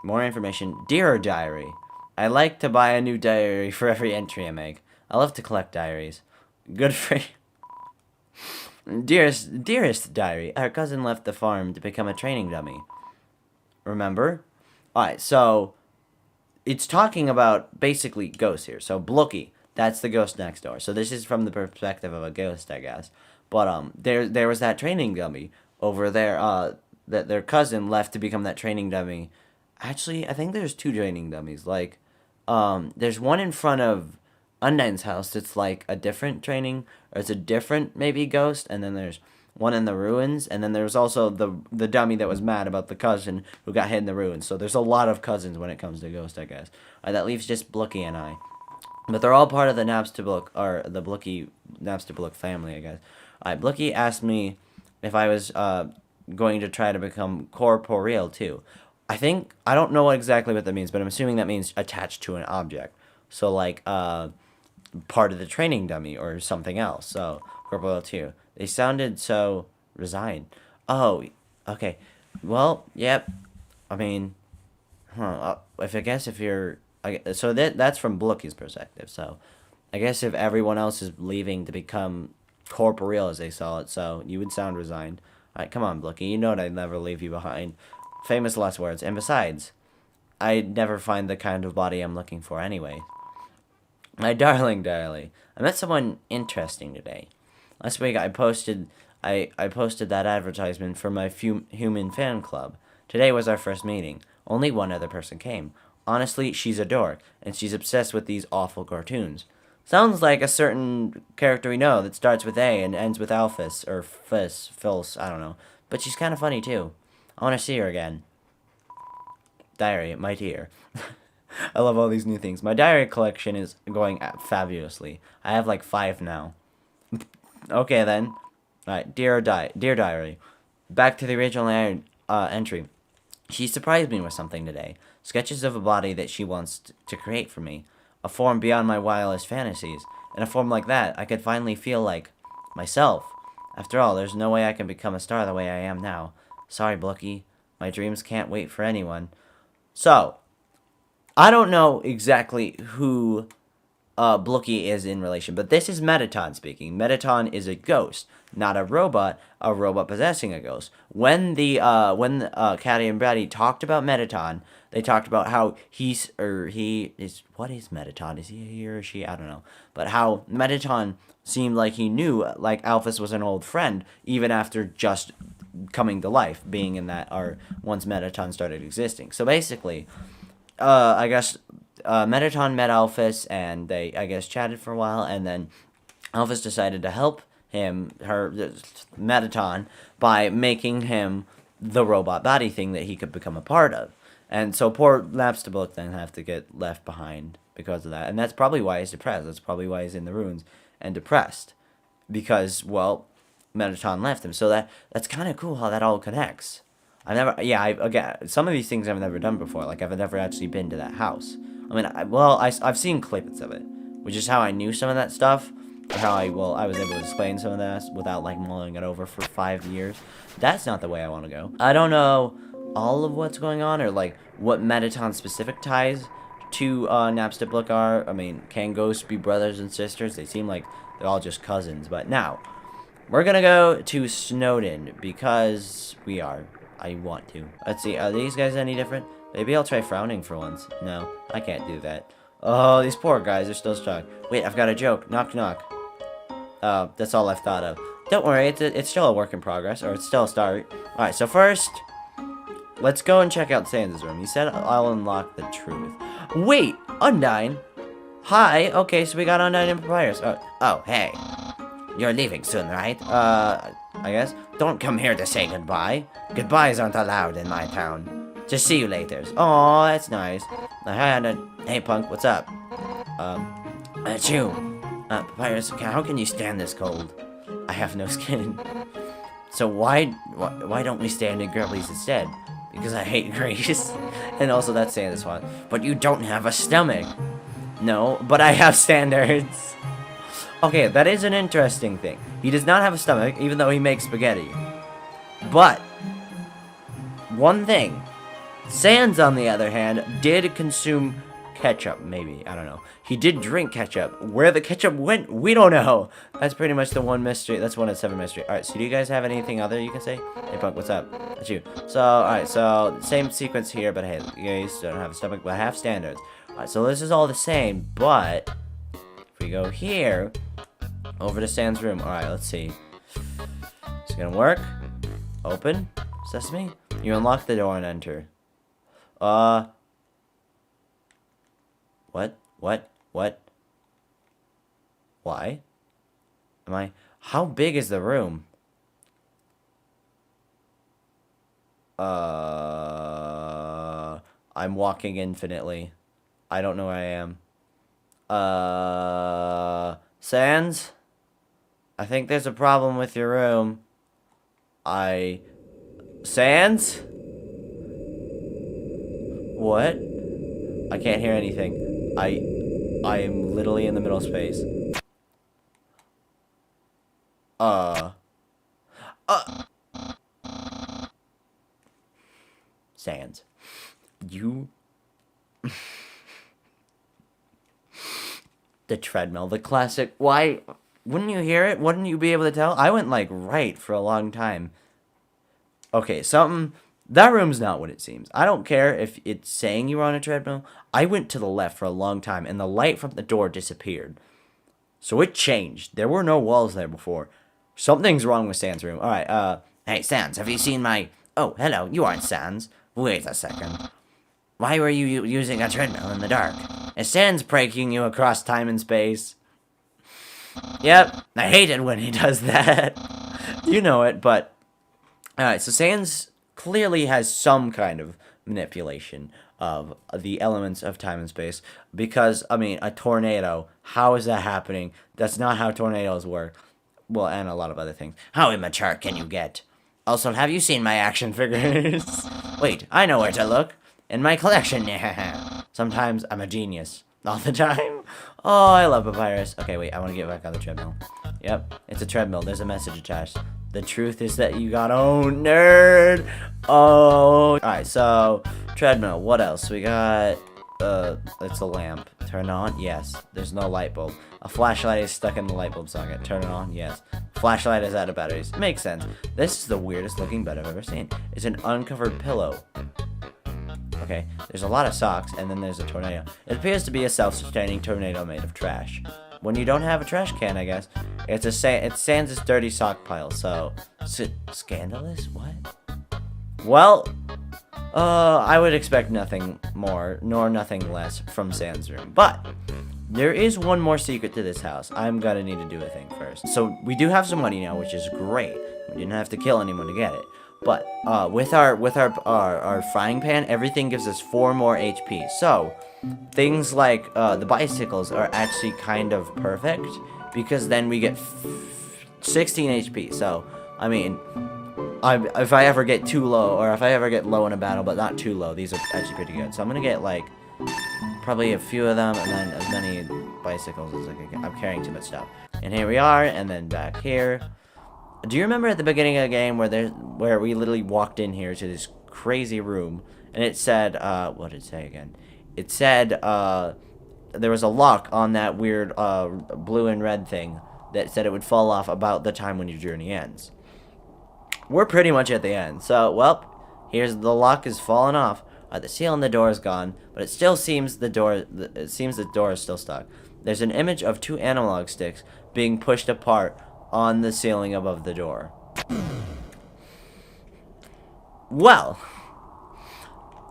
More information. Dear diary, I like to buy a new diary for every entry I make. I love to collect diaries. Good for you. Dearest diary, our cousin left the farm to become a training dummy. Remember? Alright, so it's talking about basically ghosts here. So Blookie, that's the ghost next door. So this is from the perspective of a ghost, I guess. But there was that training dummy over there, that their cousin left to become that training dummy. Actually, I think there's two training dummies. Like, there's one in front of Undyne's house that's like a different training, or it's a different maybe ghost, and then there's one in the ruins, and then there's also the dummy that was mad about the cousin who got hit in the ruins. So there's a lot of cousins when it comes to ghost, I guess. That leaves just Blookie and I. But they're all part of the Napstablook, or the Blookie Napstablook family, I guess. Blookie asked me if I was going to try to become corporeal too. I don't know exactly what that means, but I'm assuming that means attached to an object. So like, part of the training dummy or something else. So, Corporal 2. They sounded so resigned. Oh, okay. Well, yep. I mean, if you're... so that's from Blooky's perspective. So, I guess if everyone else is leaving to become corporeal, as they saw it, so you would sound resigned. Alright, come on, Blooky. You know I'd never leave you behind. Famous last words. And besides, I'd never find the kind of body I'm looking for anyway. My darling, I met someone interesting today. Last week I posted that advertisement for my human fan club. Today was our first meeting. Only one other person came. Honestly, she's a dork, and she's obsessed with these awful cartoons. Sounds like a certain character we know that starts with A and ends with Alphys, or Phils, I don't know. But she's kind of funny too. I want to see her again. Diary, my dear. I love all these new things. My diary collection is going fabulously. I have like 5 now. Okay then. Alright, dear diary. Back to the original entry. She surprised me with something today. Sketches of a body that she wants to create for me. A form beyond my wildest fantasies. In a form like that, I could finally feel like myself. After all, there's no way I can become a star the way I am now. Sorry, Blooky. My dreams can't wait for anyone. So, I don't know exactly who Blooky is in relation, but this is Metaton speaking. Metaton is a ghost, not a robot possessing a ghost. When Caddy and Bratty talked about Metaton, they talked about how he is, what is Metaton? Is he or she? I don't know. But how Metaton seemed like he knew, like Alphys was an old friend, even after just coming to life, being in that, or once Metaton started existing. So basically, I guess Metaton met Alphys, and they, I guess, chatted for a while, and then Alphys decided to help Metaton, by making him the robot body thing that he could become a part of. And so poor Lapstabook then have to get left behind because of that. And that's probably why he's depressed. That's probably why he's in the ruins and depressed. Because, well, Metaton left him. So that's kind of cool how that all connects. Again, some of these things I've never done before. Like, I've never actually been to that house. I mean, I've seen clips of it, which is how I knew some of that stuff. Or how I was able to explain some of that without, like, mulling it over for 5 years. That's not the way I want to go. I don't know all of what's going on, or, like, what Metaton specific ties to Napstablook are. I mean, can ghosts be brothers and sisters? They seem like they're all just cousins. But now, we're gonna go to Snowden, because we are. I want to. Let's see, are these guys any different? Maybe I'll try frowning for once. No, I can't do that. Oh, these poor guys are still stuck. Wait, I've got a joke. Knock, knock. That's all I've thought of. Don't worry, it's still a work in progress, or it's still a start. Alright, so first, let's go and check out Sans' room. He said I'll unlock the truth. Wait, Undyne? Hi, okay, so we got Undyne and Papyrus. Oh, hey. You're leaving soon, right? I guess. Don't come here to say goodbye. Goodbyes aren't allowed in my town. Just see you later. Oh, that's nice. Hey, punk, what's up? Achoo. Papyrus, how can you stand this cold? I have no skin. So why don't we stand in Grubblies instead? Because I hate Grace. And also that's Santa's one. But you don't have a stomach. No, but I have standards. Okay, that is an interesting thing. He does not have a stomach, even though he makes spaghetti. But one thing. Sans, on the other hand, did consume ketchup, maybe. I don't know. He did drink ketchup. Where the ketchup went, we don't know. That's pretty much the one mystery. That's one of 7 mystery. Alright, so do you guys have anything other you can say? Hey, punk, what's up? That's you. So, alright, so same sequence here, but hey, you guys don't have a stomach, but have standards. Alright, so this is all the same, but if we go here, over to Sans' room. Alright, let's see. It's gonna work. Open. Sesame. You unlock the door and enter. What? Why? How big is the room? I'm walking infinitely. I don't know where I am. Sans? I think there's a problem with your room. Sans? What? I can't hear anything. I am literally in the middle of space. Sans. You... The treadmill, the classic. Why... Wouldn't you hear it? Wouldn't you be able to tell? I went, like, right for a long time. Okay, something... That room's not what it seems. I don't care if it's saying you were on a treadmill. I went to the left for a long time, and the light from the door disappeared. So it changed. There were no walls there before. Something's wrong with Sans' room. Alright, hey, Sans, have you seen my... Oh, hello, you aren't Sans. Wait a second. Why were you using a treadmill in the dark? Is Sans pranking you across time and space? Yep, I hate it when he does that. You know it, but... Alright, so Sans clearly has some kind of manipulation of the elements of time and space. Because, I mean, a tornado, how is that happening? That's not how tornadoes work. Well, and a lot of other things. How immature can you get? Also, have you seen my action figures? Wait, I know where to look. In my collection. Sometimes I'm a genius. All the time. Oh, I love Papyrus. Okay, wait, I want to get back on the treadmill. Yep, it's a treadmill. There's a message attached. The truth is that you got owned, nerd. Oh. Alright, so, treadmill. What else? We got, it's a lamp. Turn on? Yes. There's no light bulb. A flashlight is stuck in the light bulb socket. Turn it on? Yes. Flashlight is out of batteries. Makes sense. This is the weirdest looking bed I've ever seen. It's an uncovered pillow. Okay, there's a lot of socks, and then there's a tornado. It appears to be a self-sustaining tornado made of trash. When you don't have a trash can, I guess, it's Sans' dirty sock pile, so... Scandalous? What? Well, I would expect nothing more, nor nothing less from Sans' room. But, there is one more secret to this house. I'm gonna need to do a thing first. So, we do have some money now, which is great. We didn't have to kill anyone to get it. But, with our frying pan, everything gives us 4 more HP. So, things like, the bicycles are actually kind of perfect, because then we get 16 HP. So, I mean, if I ever get too low, or if I ever get low in a battle, but not too low, these are actually pretty good. So I'm gonna get, like, probably a few of them, and then as many bicycles as I can get. I'm carrying too much stuff. And here we are, and then back here. Do you remember at the beginning of the game where we literally walked in here to this crazy room, and it said, what did it say again? It said, there was a lock on that weird, blue and red thing that said it would fall off about the time when your journey ends. We're pretty much at the end, so, well, here's the lock is falling off. The seal on the door is gone, but it still seems the door is still stuck. There's an image of 2 analog sticks being pushed apart on the ceiling above the door. Well,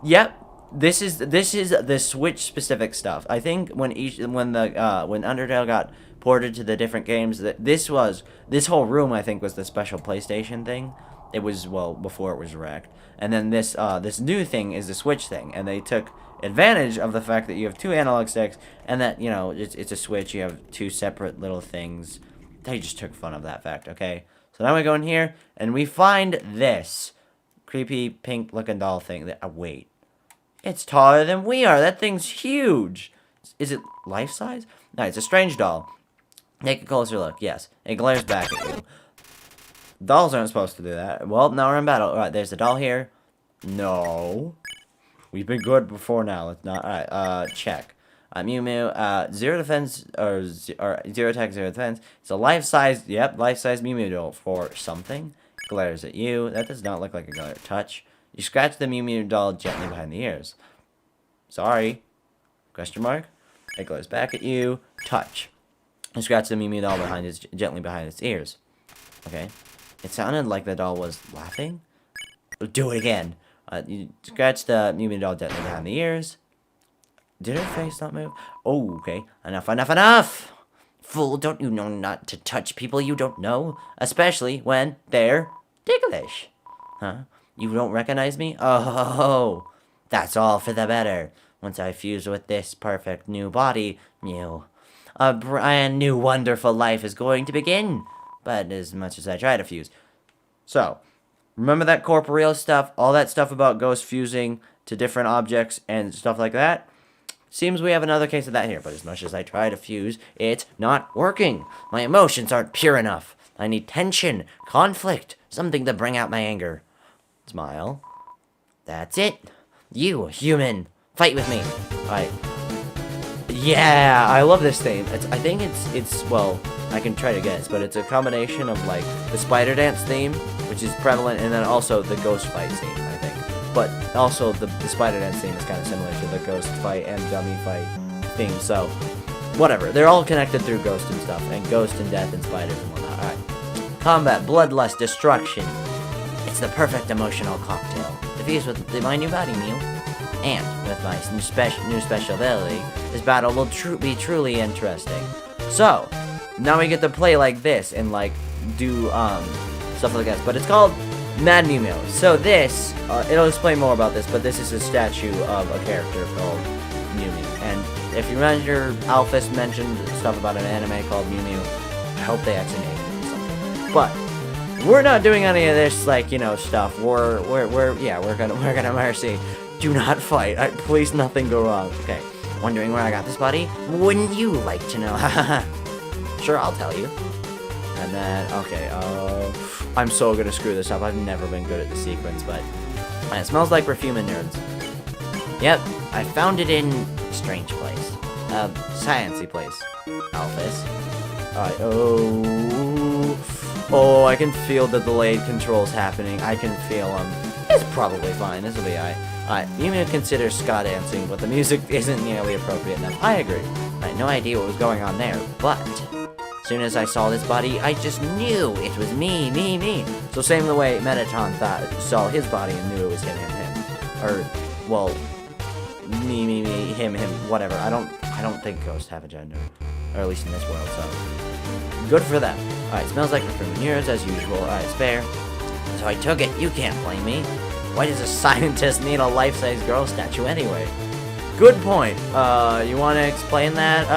yep, this is the Switch specific stuff. I think when Undertale got ported to the different games, this whole room I think was the special PlayStation thing. It was, well, before it was wrecked. And then this new thing is the Switch thing, and they took advantage of the fact that you have 2 analog sticks and that, you know, it's a Switch, you have 2 separate little things. They just took fun of that fact, okay? So now we go in here, and we find this creepy pink-looking doll thing. Wait. It's taller than we are. That thing's huge. Is it life-size? No, it's a strange doll. Take a closer look. Yes. It glares back at you. Dolls aren't supposed to do that. Well, now we're in battle. Alright, there's the doll here. No. We've been good before now. Let's not. Alright, check. Mew Mew, 0 defense, or 0 attack, 0 defense. It's a life-size, life-size Mew Mew doll for something. Glares at you. That does not look like a glare. Touch. You scratch the Mew Mew doll gently behind the ears. Sorry. Question mark. It glares back at you. Touch. You scratch the Mew Mew doll gently behind its ears. Okay. It sounded like the doll was laughing. Do it again. You scratch the Mew Mew doll gently behind the ears. Did her face not move? Oh, okay. Enough! Fool, don't you know not to touch people you don't know? Especially when they're ticklish. Huh? You don't recognize me? Oh, that's all for the better. Once I fuse with this perfect new body, a brand new wonderful life is going to begin. But as much as I try to fuse. So, remember that corporeal stuff? All that stuff about ghosts fusing to different objects and stuff like that? Seems we have another case of that here, but as much as I try to fuse, it's not working. My emotions aren't pure enough. I need tension, conflict, something to bring out my anger. Smile. That's it. You, human, fight with me. Alright. Yeah, I love this theme. I think it's well, I can try to guess, but it's a combination of like the spider dance theme, which is prevalent, and then also the ghost fight theme, I think. But also the spider dance theme is kind of similar to the ghost fight and dummy fight theme, so whatever. They're all connected through ghost and stuff, and ghost and death and spiders and whatnot. Alright. Combat, bloodlust, destruction. It's the perfect emotional cocktail. Diffused with my new body, Mew. And with my new special ability, this battle will be truly interesting. So, now we get to play like this and like do stuff like this. But it's called Mad Mew Mew. So this, it'll explain more about this, but this is a statue of a character called Mew Mew. And if you remember, Alphys mentioned stuff about an anime called Mew Mew. I hope they actually named it something. But we're not doing any of this, like, you know, stuff. We're gonna mercy. Do not fight. Please, nothing go wrong. Okay. Wondering where I got this body? Wouldn't you like to know? Sure, I'll tell you. And then, okay, I'm so gonna screw this up. I've never been good at the sequence, but it smells like perfume and nerds. Yep, I found it in a strange place. Sciencey place. Alphys. Oh, I can feel the delayed controls happening. I can feel them. It's probably fine. This will be alright. Alright, you may consider ska dancing, but the music isn't nearly appropriate enough. I agree. I had no idea what was going on there, but as soon as I saw this body, I just knew it was me. So same the way Mettaton saw his body and knew it was him. Or, well, me, him, whatever. I don't think ghosts have a gender. Or at least in this world, so good for them. Alright, smells like perfume and yours as usual. Alright, it's fair. So I took it. You can't blame me. Why does a scientist need a life-size girl statue anyway? Good point. You want to explain that,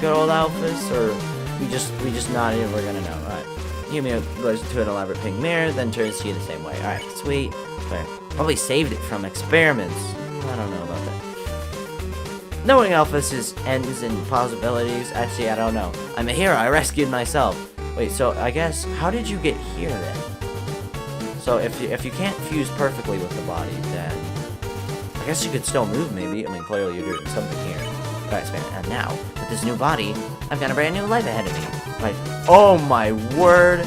good old Alphys, or we just not even we're gonna know. Alright. Yumi goes to an elaborate pink mirror, then turns to you the same way. Alright, sweet. Fair. Probably saved it from experiments. I don't know about that. Knowing Alphys' ends and possibilities, actually, I don't know. I'm a hero. I rescued myself. Wait, so I guess, how did you get here then? So if you can't fuse perfectly with the body, then I guess you could still move, maybe. I mean, clearly you're doing something here. Alright, and now, with this new body, I've got a brand new life ahead of me. Like, oh my word!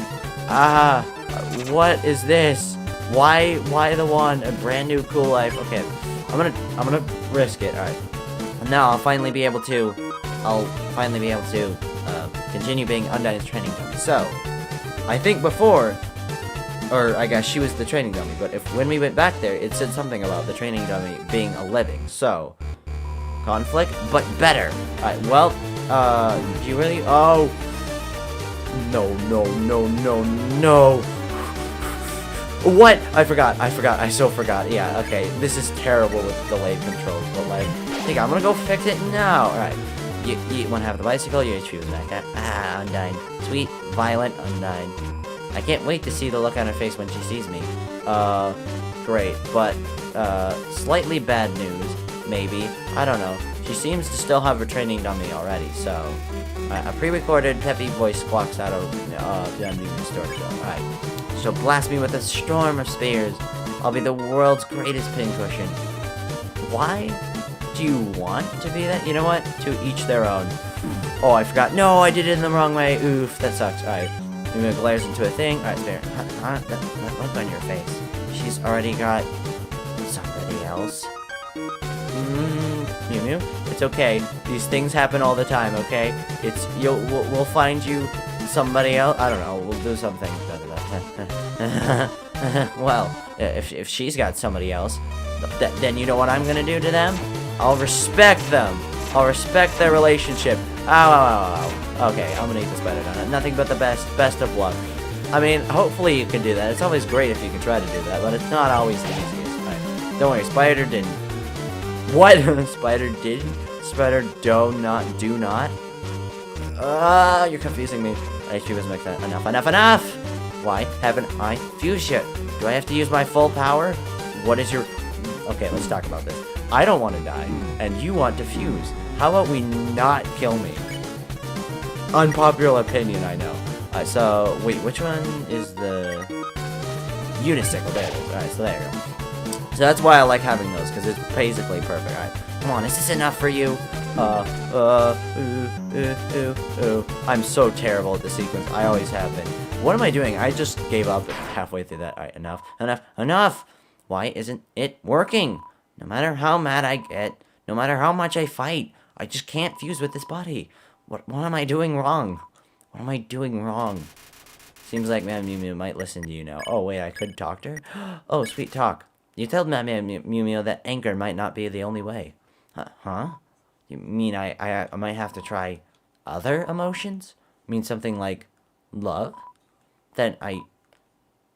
What is this? Why the one? A brand new cool life. Okay, I'm gonna risk it. Alright. Now I'll finally be able to continue being Undyne's training dummy. So, I think before, or I guess she was the training dummy, but when we went back there, it said something about the training dummy being a living, so conflict, but better. Alright, well, do you really? Oh, no. What? I forgot, I so forgot. Yeah, okay, this is terrible with delayed controls, but like, think I'm gonna go fix it now. Alright, you wanna have the bicycle, you choose like that. Undyne. Sweet, violent Undyne. I can't wait to see the look on her face when she sees me. Great, but, slightly bad news, maybe. I don't know. She seems to still have her training dummy already, so a pre-recorded peppy voice squawks out of, the unmuted story show. Alright. She'll blast me with a storm of spears. I'll be the world's greatest pincushion. Why do you want to be that? You know what? To each their own. Oh, I forgot. No, I did it in the wrong way. Oof, that sucks. Alright. Mew glares into a thing. Alright, spare. That look on your face. She's already got somebody else. Mew, it's okay. These things happen all the time, okay? We'll find you somebody else. I don't know. We'll do something. Well, if she's got somebody else, then you know what I'm gonna do to them? I'll respect them. I'll respect their relationship. Ow. Okay, I'm gonna eat the spider donut. Nothing but the best of luck. I mean, hopefully you can do that. It's always great if you can try to do that, but it's not always the easiest. Right. Don't worry, spider didn't. What? Spider didn't? Spider do not? You're confusing me. HP was mixed up. Enough! Why haven't I fused yet? Do I have to use my full power? What is your... Okay, let's talk about this. I don't want to die, and you want to fuse. How about we not kill me? Unpopular opinion, I know. So, wait, which one is the unicycle? There it is. Alright, so there you go. So that's why I like having those, because it's basically perfect. Alright, come on, is this enough for you? I'm so terrible at the sequence. I always have been. What am I doing? I just gave up halfway through that. Alright, enough! Why isn't it working? No matter how mad I get, no matter how much I fight, I just can't fuse with this body. What am I doing wrong? What am I doing wrong? Seems like Madame Mew Mew might listen to you now. Oh, wait, I could talk to her? Oh, sweet talk. You told Madame Mew Mew that anger might not be the only way. Huh? You mean I might have to try other emotions? Mean something like love? Then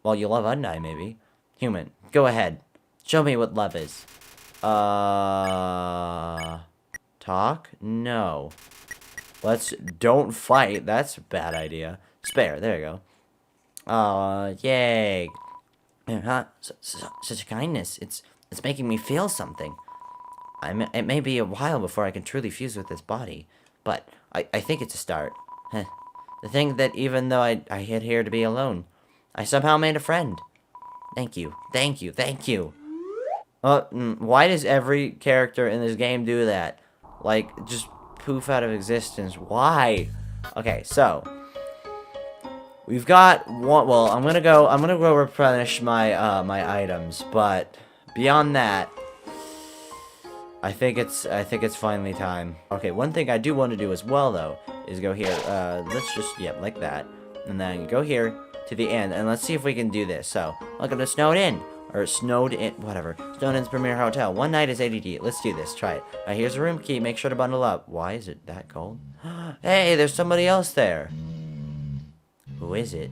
well, you love Undyne, maybe. Human, go ahead. Show me what love is. Talk? No. Don't fight. That's a bad idea. Spare, there you go. Yay. Such a kindness. It's making me feel something. It may be a while before I can truly fuse with this body, but I think it's a start. The thing that even though I hid here to be alone, I somehow made a friend. Thank you. Why does every character in this game do that? Like, just poof out of existence. Why? Okay, so we've got one. Well, I'm gonna go replenish my my items, but beyond that, I think it's finally time. Okay, one thing I do want to do as well though is go here. Let's just like that, and then go here to the end, and let's see if we can do this. So, welcome to Snowed In. Or Snowed In, whatever. Snowed In's Premier Hotel. One night is ADD. Let's do this. Try it. Here's a room key. Make sure to bundle up. Why is it that cold? Hey, there's somebody else there. Who is it?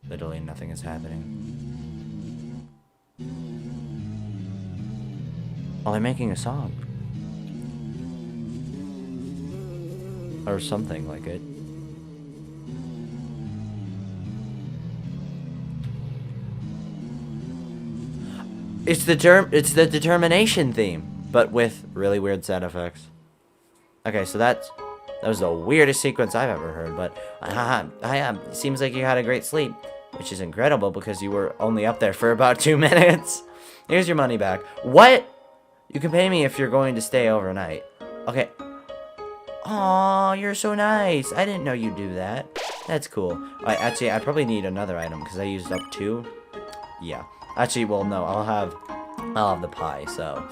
Literally nothing is happening. Oh, they're making a song. Or something like it. It's the determination theme, but with really weird sound effects. Okay, so that was the weirdest sequence I've ever heard, but seems like you had a great sleep, which is incredible because you were only up there for about 2 minutes. Here's your money back. What? You can pay me if you're going to stay overnight. Okay. Aw, you're so nice. I didn't know you'd do that. That's cool. Actually, I probably need another item because I used up 2. Yeah. Actually, well, no, I'll have the pie, so.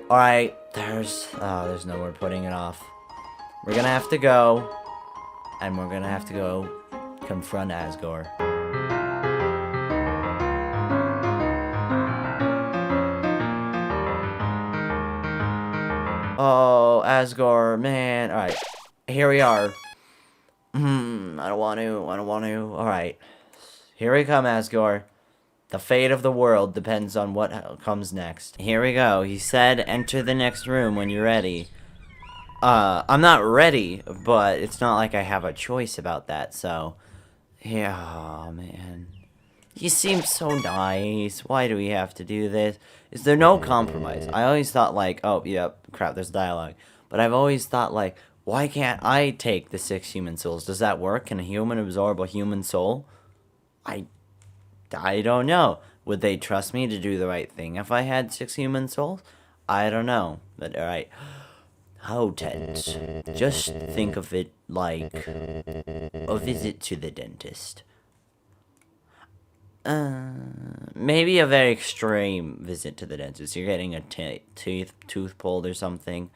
Alright, there's no more putting it off. We're gonna have to go, and we're gonna have to go confront Asgore. Oh, Asgore, man. Alright, here we are. I don't want to. Alright, here we come, Asgore. The fate of the world depends on what comes next. Here we go. He said, enter the next room when you're ready. I'm not ready, but it's not like I have a choice about that, so. Yeah, oh, man. He seems so nice. Why do we have to do this? Is there no compromise? I always thought, like, oh, yeah, crap, there's dialogue. But I've always thought, like, why can't I take the 6 human souls? Does that work? Can a human absorb a human soul? I don't know. Would they trust me to do the right thing if I had 6 human souls? I don't know. But alright. How tense. Just think of it like a visit to the dentist. Maybe a very extreme visit to the dentist. You're getting a tooth pulled or something.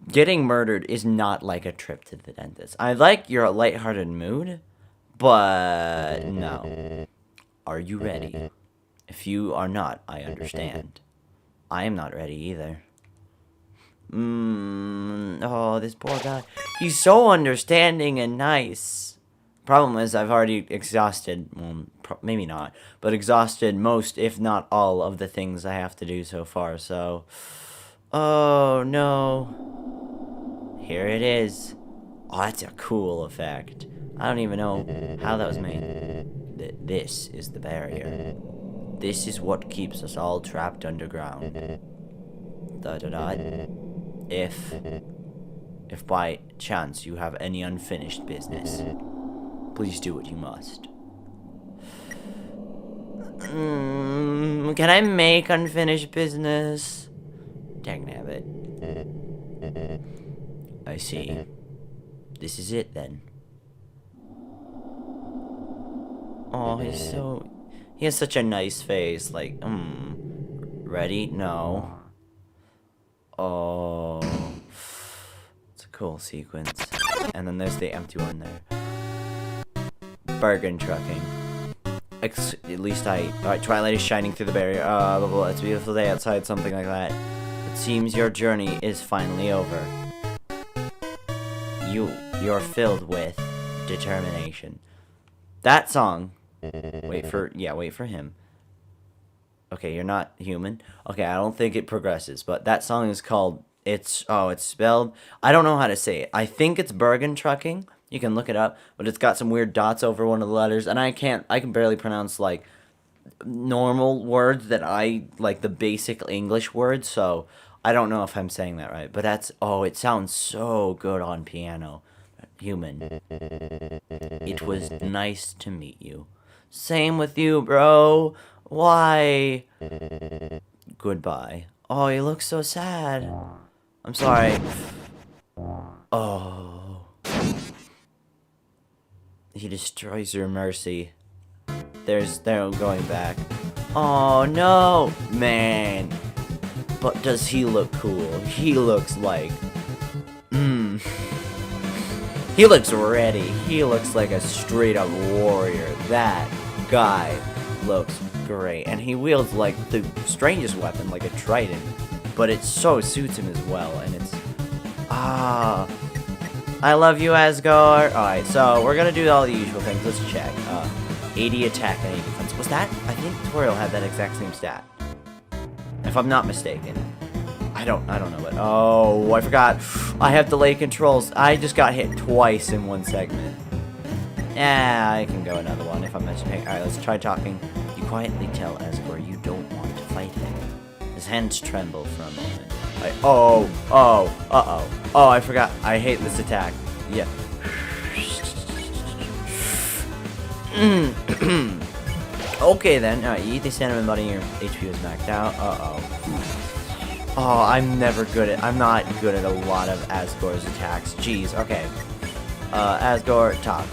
Getting murdered is not like a trip to the dentist. I like your lighthearted mood, but no. Are you ready? If you are not, I understand. I am not ready either. Oh, this poor guy. He's so understanding and nice. Problem is, I've already exhausted, well, maybe not, but exhausted most, if not all, of the things I have to do so far, so. Oh, no. Here it is. Oh, that's a cool effect. I don't even know how that was made. This is the barrier. This is what keeps us all trapped underground. If by chance you have any unfinished business, please do what you must. Can I make unfinished business? Dangnabbit. I see. This is it then. Oh, he has such a nice face. Like, ready? No. Oh. It's a cool sequence. And then there's the empty one there. Bargain trucking. At least Alright, Twilight is shining through the barrier. Blah, blah, it's a beautiful day outside, something like that. It seems your journey is finally over. You're filled with determination. That song. Wait for him. Okay, you're not human. Okay, I don't think it progresses, but that song is called, it's spelled, I don't know how to say it. I think it's Bergen Trucking. You can look it up, but it's got some weird dots over one of the letters, and I can barely pronounce, like, normal words that like the basic English words, so I don't know if I'm saying that right, but it sounds so good on piano. Human. It was nice to meet you. Same with you, bro. Why? Goodbye. Oh, you look so sad. I'm sorry. Oh. He destroys your mercy. There's no going back. Oh, no. Man. But does he look cool? He looks like... He looks ready. He looks like a straight-up warrior. That guy looks great. And he wields, like, the strangest weapon, like a trident. But it so suits him as well. And it's... I love you, Asgore. Alright, so we're gonna do all the usual things. Let's check. 80 attack and 80 defense. Was that? I think Tutorial had that exact same stat. If I'm not mistaken. I don't know, but oh, I forgot. I have delay controls. I just got hit twice in one segment. Yeah, I can go another one if I'm not paying. Alright, let's try talking. You quietly tell Asgore you don't want to fight him. His hands tremble for a moment. Oh, I forgot. I hate this attack. Yeah. Okay then. Alright, you eat the cinnamon bunny, your HP is maxed out. Oh, I'm not good at a lot of Asgore's attacks. Jeez, okay. Asgore, talk.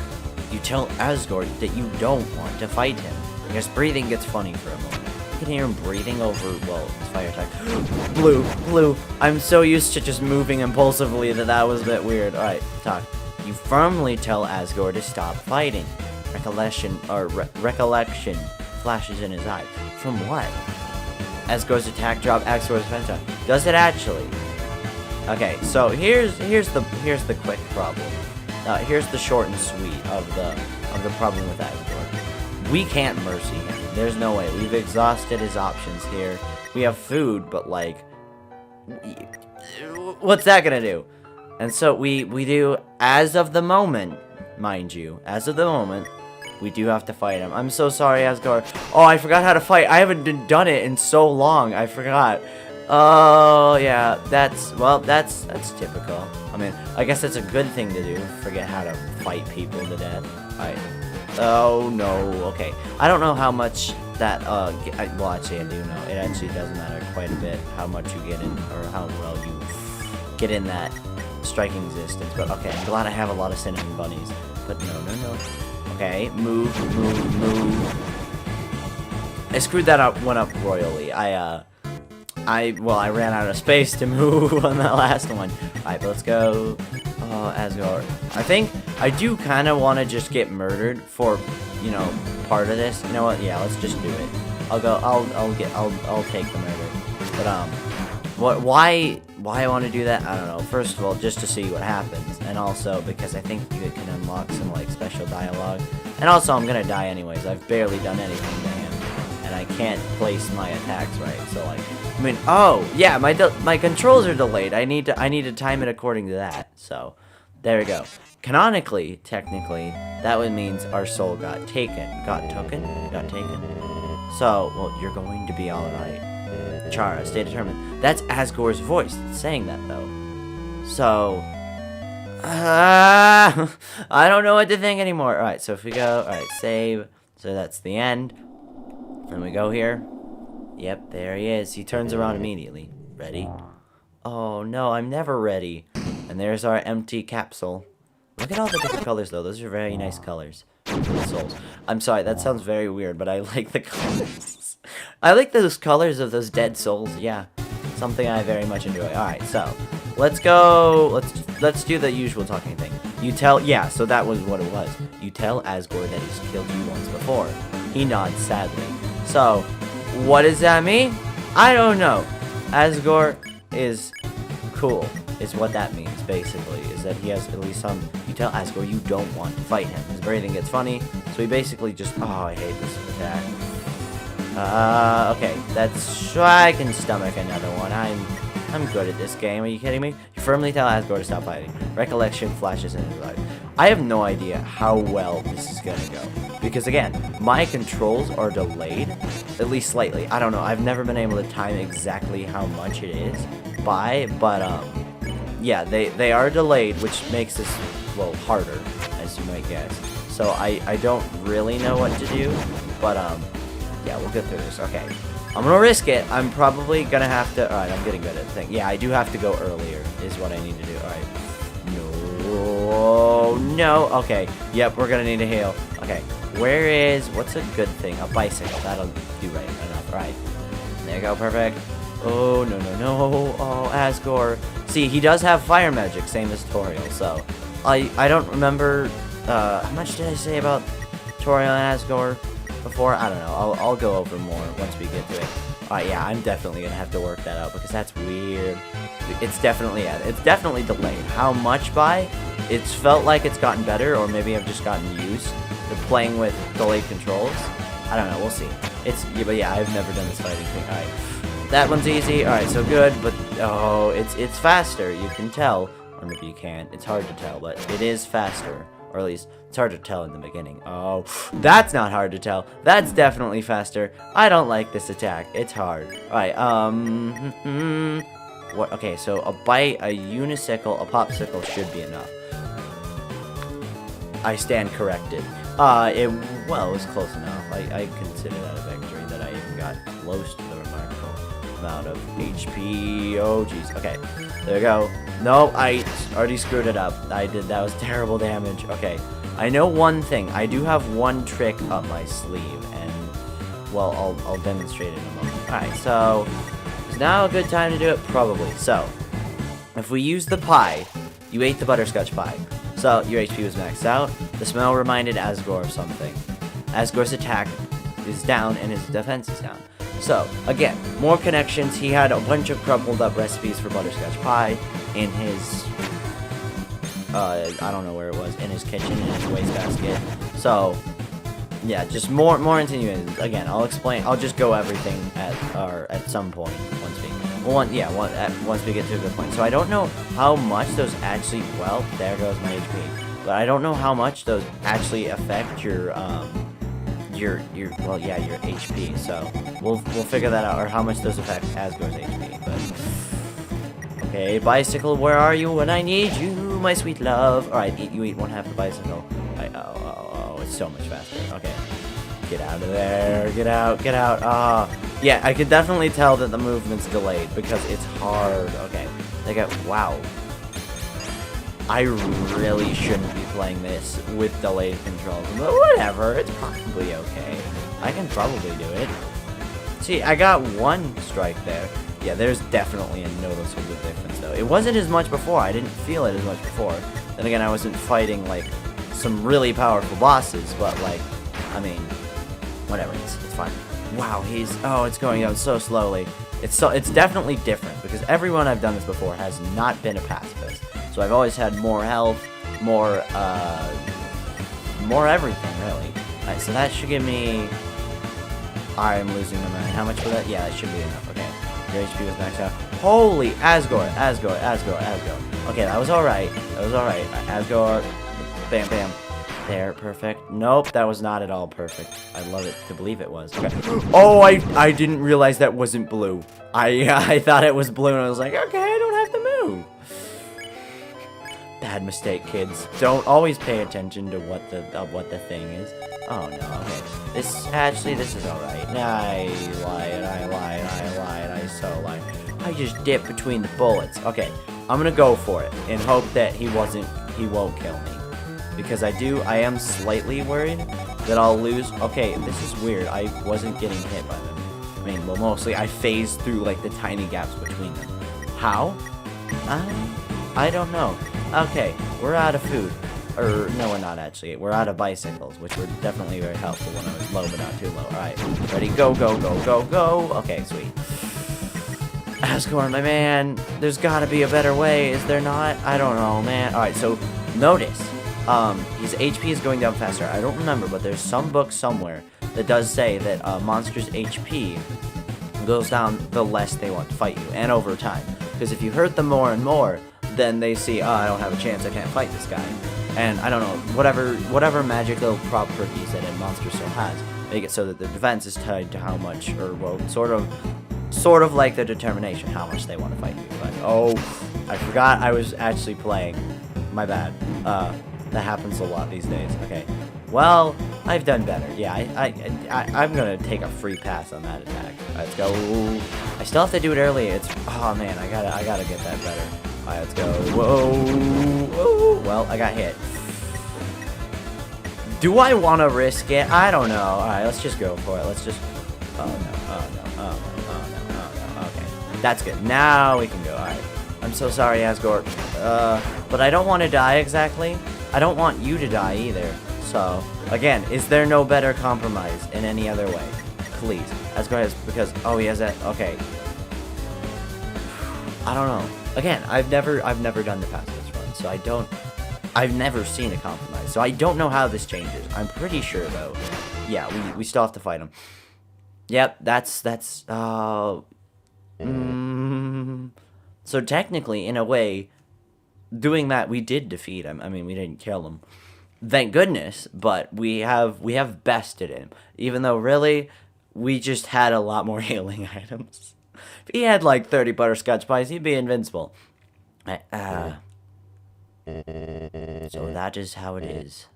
You tell Asgore that you don't want to fight him. His breathing gets funny for a moment. You can hear him breathing over, well, his fire attack. Blue. I'm so used to just moving impulsively that was a bit weird. Alright, talk. You firmly tell Asgore to stop fighting. Recollection flashes in his eye. From what? Asgore's attack drop, Asgore's defense drop. Does it actually? Okay, so here's the quick problem. Here's the short and sweet of the problem with Asgore. We can't mercy him. There's no way. We've exhausted his options here. We have food, but like, what's that gonna do? And so we do, as of the moment, mind you, as of the moment, we do have to fight him. I'm so sorry, Asgore. Oh, I forgot how to fight. I haven't done it in so long. I forgot. Oh, yeah. That's typical. I mean, I guess that's a good thing to do. Forget how to fight people to death. Oh, no. Okay. I don't know how much that, well, actually, I do know. It actually does matter quite a bit how much you get in, or how well you get in that striking existence. But, okay, I'm glad I have a lot of cinnamon bunnies. But no. Okay, move. I screwed that one up royally. I ran out of space to move on that last one. Alright, but let's go. Oh, Asgore. I think I do kind of want to just get murdered for, part of this. You know what? Yeah, let's just do it. I'll take the murder. But why I want to do that? I don't know. First of all, just to see what happens, and also because I think you can unlock some like special dialogue. And also, I'm gonna die anyways. I've barely done anything to him, and I can't place my attacks right. So like, I mean, oh yeah, my controls are delayed. I need to time it according to that. So there we go. Canonically, technically, that would means our soul got taken. Got taken? So, well, you're going to be alright. Chara, stay determined. That's Asgore's voice saying that, though. So, I don't know what to think anymore. Alright, so if we go, alright, save. So that's the end. And we go here. Yep, there he is. He turns around immediately. Ready? Oh, no, I'm never ready. And there's our empty capsule. Look at all the different colors, though. Those are very nice colors. Souls. I'm sorry, that sounds very weird, but I like the colors. I like those colors of those dead souls, yeah. Something I very much enjoy. Alright, so, let's go, let's do the usual talking thing. You tell, yeah, so that was what it was. You tell Asgore that he's killed you once before. He nods sadly. So, what does that mean? I don't know. Asgore is cool, is what that means, basically. Is that he has at least some... You tell Asgore you don't want to fight him. His breathing gets funny, so he basically just... Oh, I hate this attack. Okay, that's... I can stomach another one. I'm good at this game. Are you kidding me? You firmly tell Asgore to stop fighting. Recollection flashes in his life. I have no idea how well this is gonna go. Because again, my controls are delayed, at least slightly. I don't know, I've never been able to time exactly how much it is by, but yeah, they are delayed, which makes this, well, harder, as you might guess. So I don't really know what to do, but yeah, we'll get through this. Okay, I'm gonna risk it. I'm probably gonna have to, alright, I'm getting good at the thing. Yeah, I do have to go earlier, is what I need to do. Alright. No. Okay. Yep, we're gonna need a heal. Okay. Where is... What's a good thing? A bicycle. That'll do right enough. Right. There you go. Perfect. Oh, no. Oh, Asgore. See, he does have fire magic. Same as Toriel. So, I don't remember... how much did I say about Toriel and Asgore before? I don't know. I'll go over more once we get to it. Alright, yeah, I'm definitely gonna have to work that out because that's weird. It's definitely delayed. How much by? It's felt like it's gotten better, or maybe I've just gotten used to playing with delayed controls. I don't know, we'll see. But yeah, I've never done this fighting thing. Alright, that one's easy. Alright, so good, but oh, it's faster. You can tell, or maybe you can't. It's hard to tell, but it is faster, or at least it's hard to tell in the beginning. Oh, that's not hard to tell. That's definitely faster. I don't like this attack. It's hard. Alright, what? Okay, so a bite, a unicycle, a popsicle should be enough. I stand corrected. It was close enough. I consider that a victory that I even got close to the remarkable amount of HP. Oh, jeez. Okay, there we go. No, I already screwed it up. That was terrible damage. Okay, I know one thing. I do have one trick up my sleeve, and, well, I'll demonstrate it in a moment. Alright, so, is now a good time to do it? Probably. So, if we use the pie, you ate the butterscotch pie. So, your HP was maxed out. The smell reminded Asgore of something. Asgore's attack is down, and his defense is down. So, again, more connections. He had a bunch of crumpled up recipes for butterscotch pie in his, I don't know where it was, in his kitchen, in his wastebasket. So, yeah, just more insinuations. Again, I'll explain, I'll just go everything at some point, once we get to a good point. So I don't know how much those actually, well, there goes my HP. But I don't know how much those actually affect your HP. So we'll figure that out, or how much those affect Asgore's HP. But okay, bicycle, where are you when I need you, my sweet love? All right, you eat one half the bicycle. Oh, it's so much faster. Okay, get out of there. Get out. Yeah, I could definitely tell that the movement's delayed because it's hard. Okay, wow. I really shouldn't be playing this with delayed controls, but whatever, it's probably okay. I can probably do it. See, I got one strike there. Yeah, there's definitely a noticeable difference, though. It wasn't as much before. I didn't feel it as much before. Then again, I wasn't fighting, like, some really powerful bosses, but, like, I mean, whatever, it's fine. Wow, it's going down so slowly. It's definitely different, because everyone I've done this before has not been a pacifist. So I've always had more health, more everything, really. Alright, so that should give me... I'm losing my mind. How much for that? Yeah, that should be enough. Okay. Your HP was maxed out. Holy! Asgore. Okay, that was alright. Asgore. Bam, bam. there, perfect. Nope, that was not at all perfect. I love it to believe it was. Okay. Oh, I didn't realize that wasn't blue. I thought it was blue, and I was like, okay, I don't have to move. Bad mistake, kids. Don't always pay attention to what the thing is. Oh no, okay. This is alright. I lied, I so lied. I just dipped between the bullets. Okay, I'm gonna go for it and hope that he won't kill me. Because I am slightly worried that I'll lose. Okay, this is weird. I wasn't getting hit by them. I mean, well, mostly I phased through, like, the tiny gaps between them. How? I don't know. Okay, we're out of food. Or, no, we're not, actually. We're out of bicycles, which were definitely very helpful when I was low, but not too low. Alright, ready? Go, go, go, go, go. Okay, sweet. Asgore, my man, there's gotta be a better way, is there not? I don't know, man. Alright, so, notice, his HP is going down faster. I don't remember, but there's some book somewhere that does say that monsters' HP goes down the less they want to fight you, and over time. Because if you hurt them more and more, then they see, oh, I don't have a chance, I can't fight this guy. And, I don't know, whatever magical properties that a monster still has, make it so that the defense is tied to how much, or, well, sort of like the determination, how much they want to fight you. But, oh, I forgot I was actually playing. My bad. That happens a lot these days. Okay. Well, I've done better. Yeah, I'm gonna take a free pass on that attack. Let's go. I still have to do it early. Oh man, I gotta get that better. Alright, let's go. Whoa. Whoa. Well, I got hit. Do I want to risk it? I don't know. Alright, let's just go for it. Let's just... Oh no, oh no, oh no, oh no, oh no. Okay. That's good. Now we can go. Alright. I'm so sorry, Asgore. But I don't want to die exactly. I don't want you to die either. So, again, is there no better compromise in any other way? Please. Asgore has... Because... Oh, he has that... Okay. I don't know. Again, I've never done the pacifist run, so I don't... I've never seen a compromise, so I don't know how this changes. I'm pretty sure, though. Yeah, we still have to fight him. Yep, that's... So technically, in a way, doing that, we did defeat him. I mean, we didn't kill him. Thank goodness, but we have bested him. Even though, really, we just had a lot more healing items. If he had, like, 30 butterscotch pies, he'd be invincible. So that is how it is.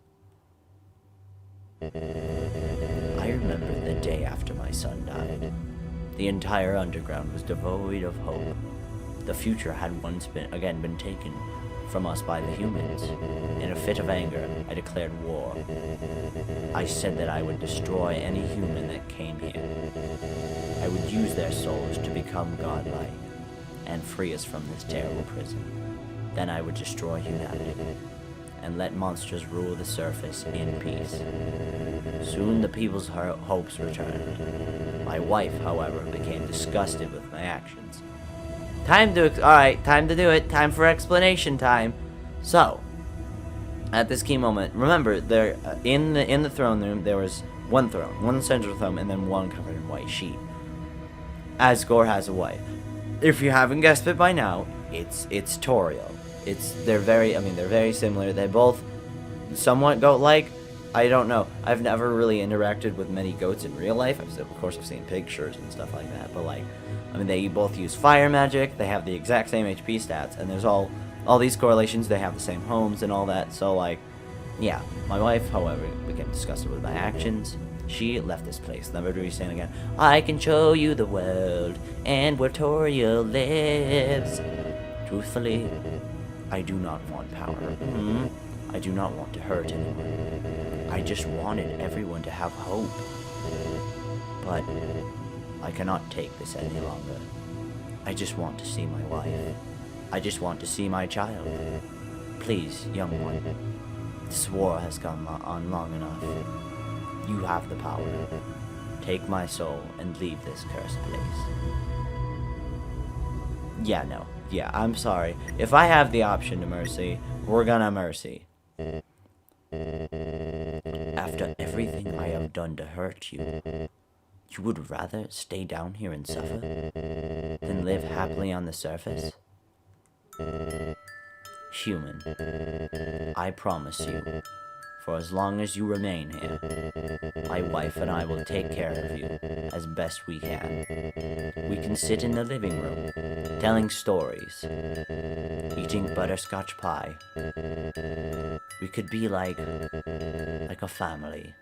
I remember the day after my son died. The entire underground was devoid of hope. The future had once been taken from us by the humans. In a fit of anger, I declared war. I said that I would destroy any human that came here. I would use their souls to become godlike and free us from this terrible prison. Then I would destroy humanity and let monsters rule the surface in peace. Soon the people's hopes returned. My wife, however, became disgusted with my actions. Alright, time to do it. Time for explanation time. So, at this key moment, remember, there in the throne room, there was one throne, one central throne, and then one covered in white sheet. Asgore has a wife. If you haven't guessed it by now, it's Toriel. They're very similar. They both somewhat goat-like. I don't know. I've never really interacted with many goats in real life. Of course, I've seen pictures and stuff like that, but like, I mean, they both use fire magic. They have the exact same HP stats, and there's all these correlations. They have the same homes and all that. So like, yeah. My wife, however, became disgusted with my actions. She left this place, never to be seen again. I can show you the world and where Toriel lives. Truthfully, I do not want power. I do not want to hurt anyone. I just wanted everyone to have hope. But I cannot take this any longer. I just want to see my wife. I just want to see my child. Please, young one. This war has gone on long enough. You have the power. Take my soul and leave this cursed place. Yeah, no. Yeah, I'm sorry. If I have the option to mercy, we're gonna mercy. After everything I have done to hurt you, you would rather stay down here and suffer than live happily on the surface? Human, I promise you, For as long as you remain here, my wife and I will take care of you as best we can. We can sit in the living room, telling stories, eating butterscotch pie. We could be like a family.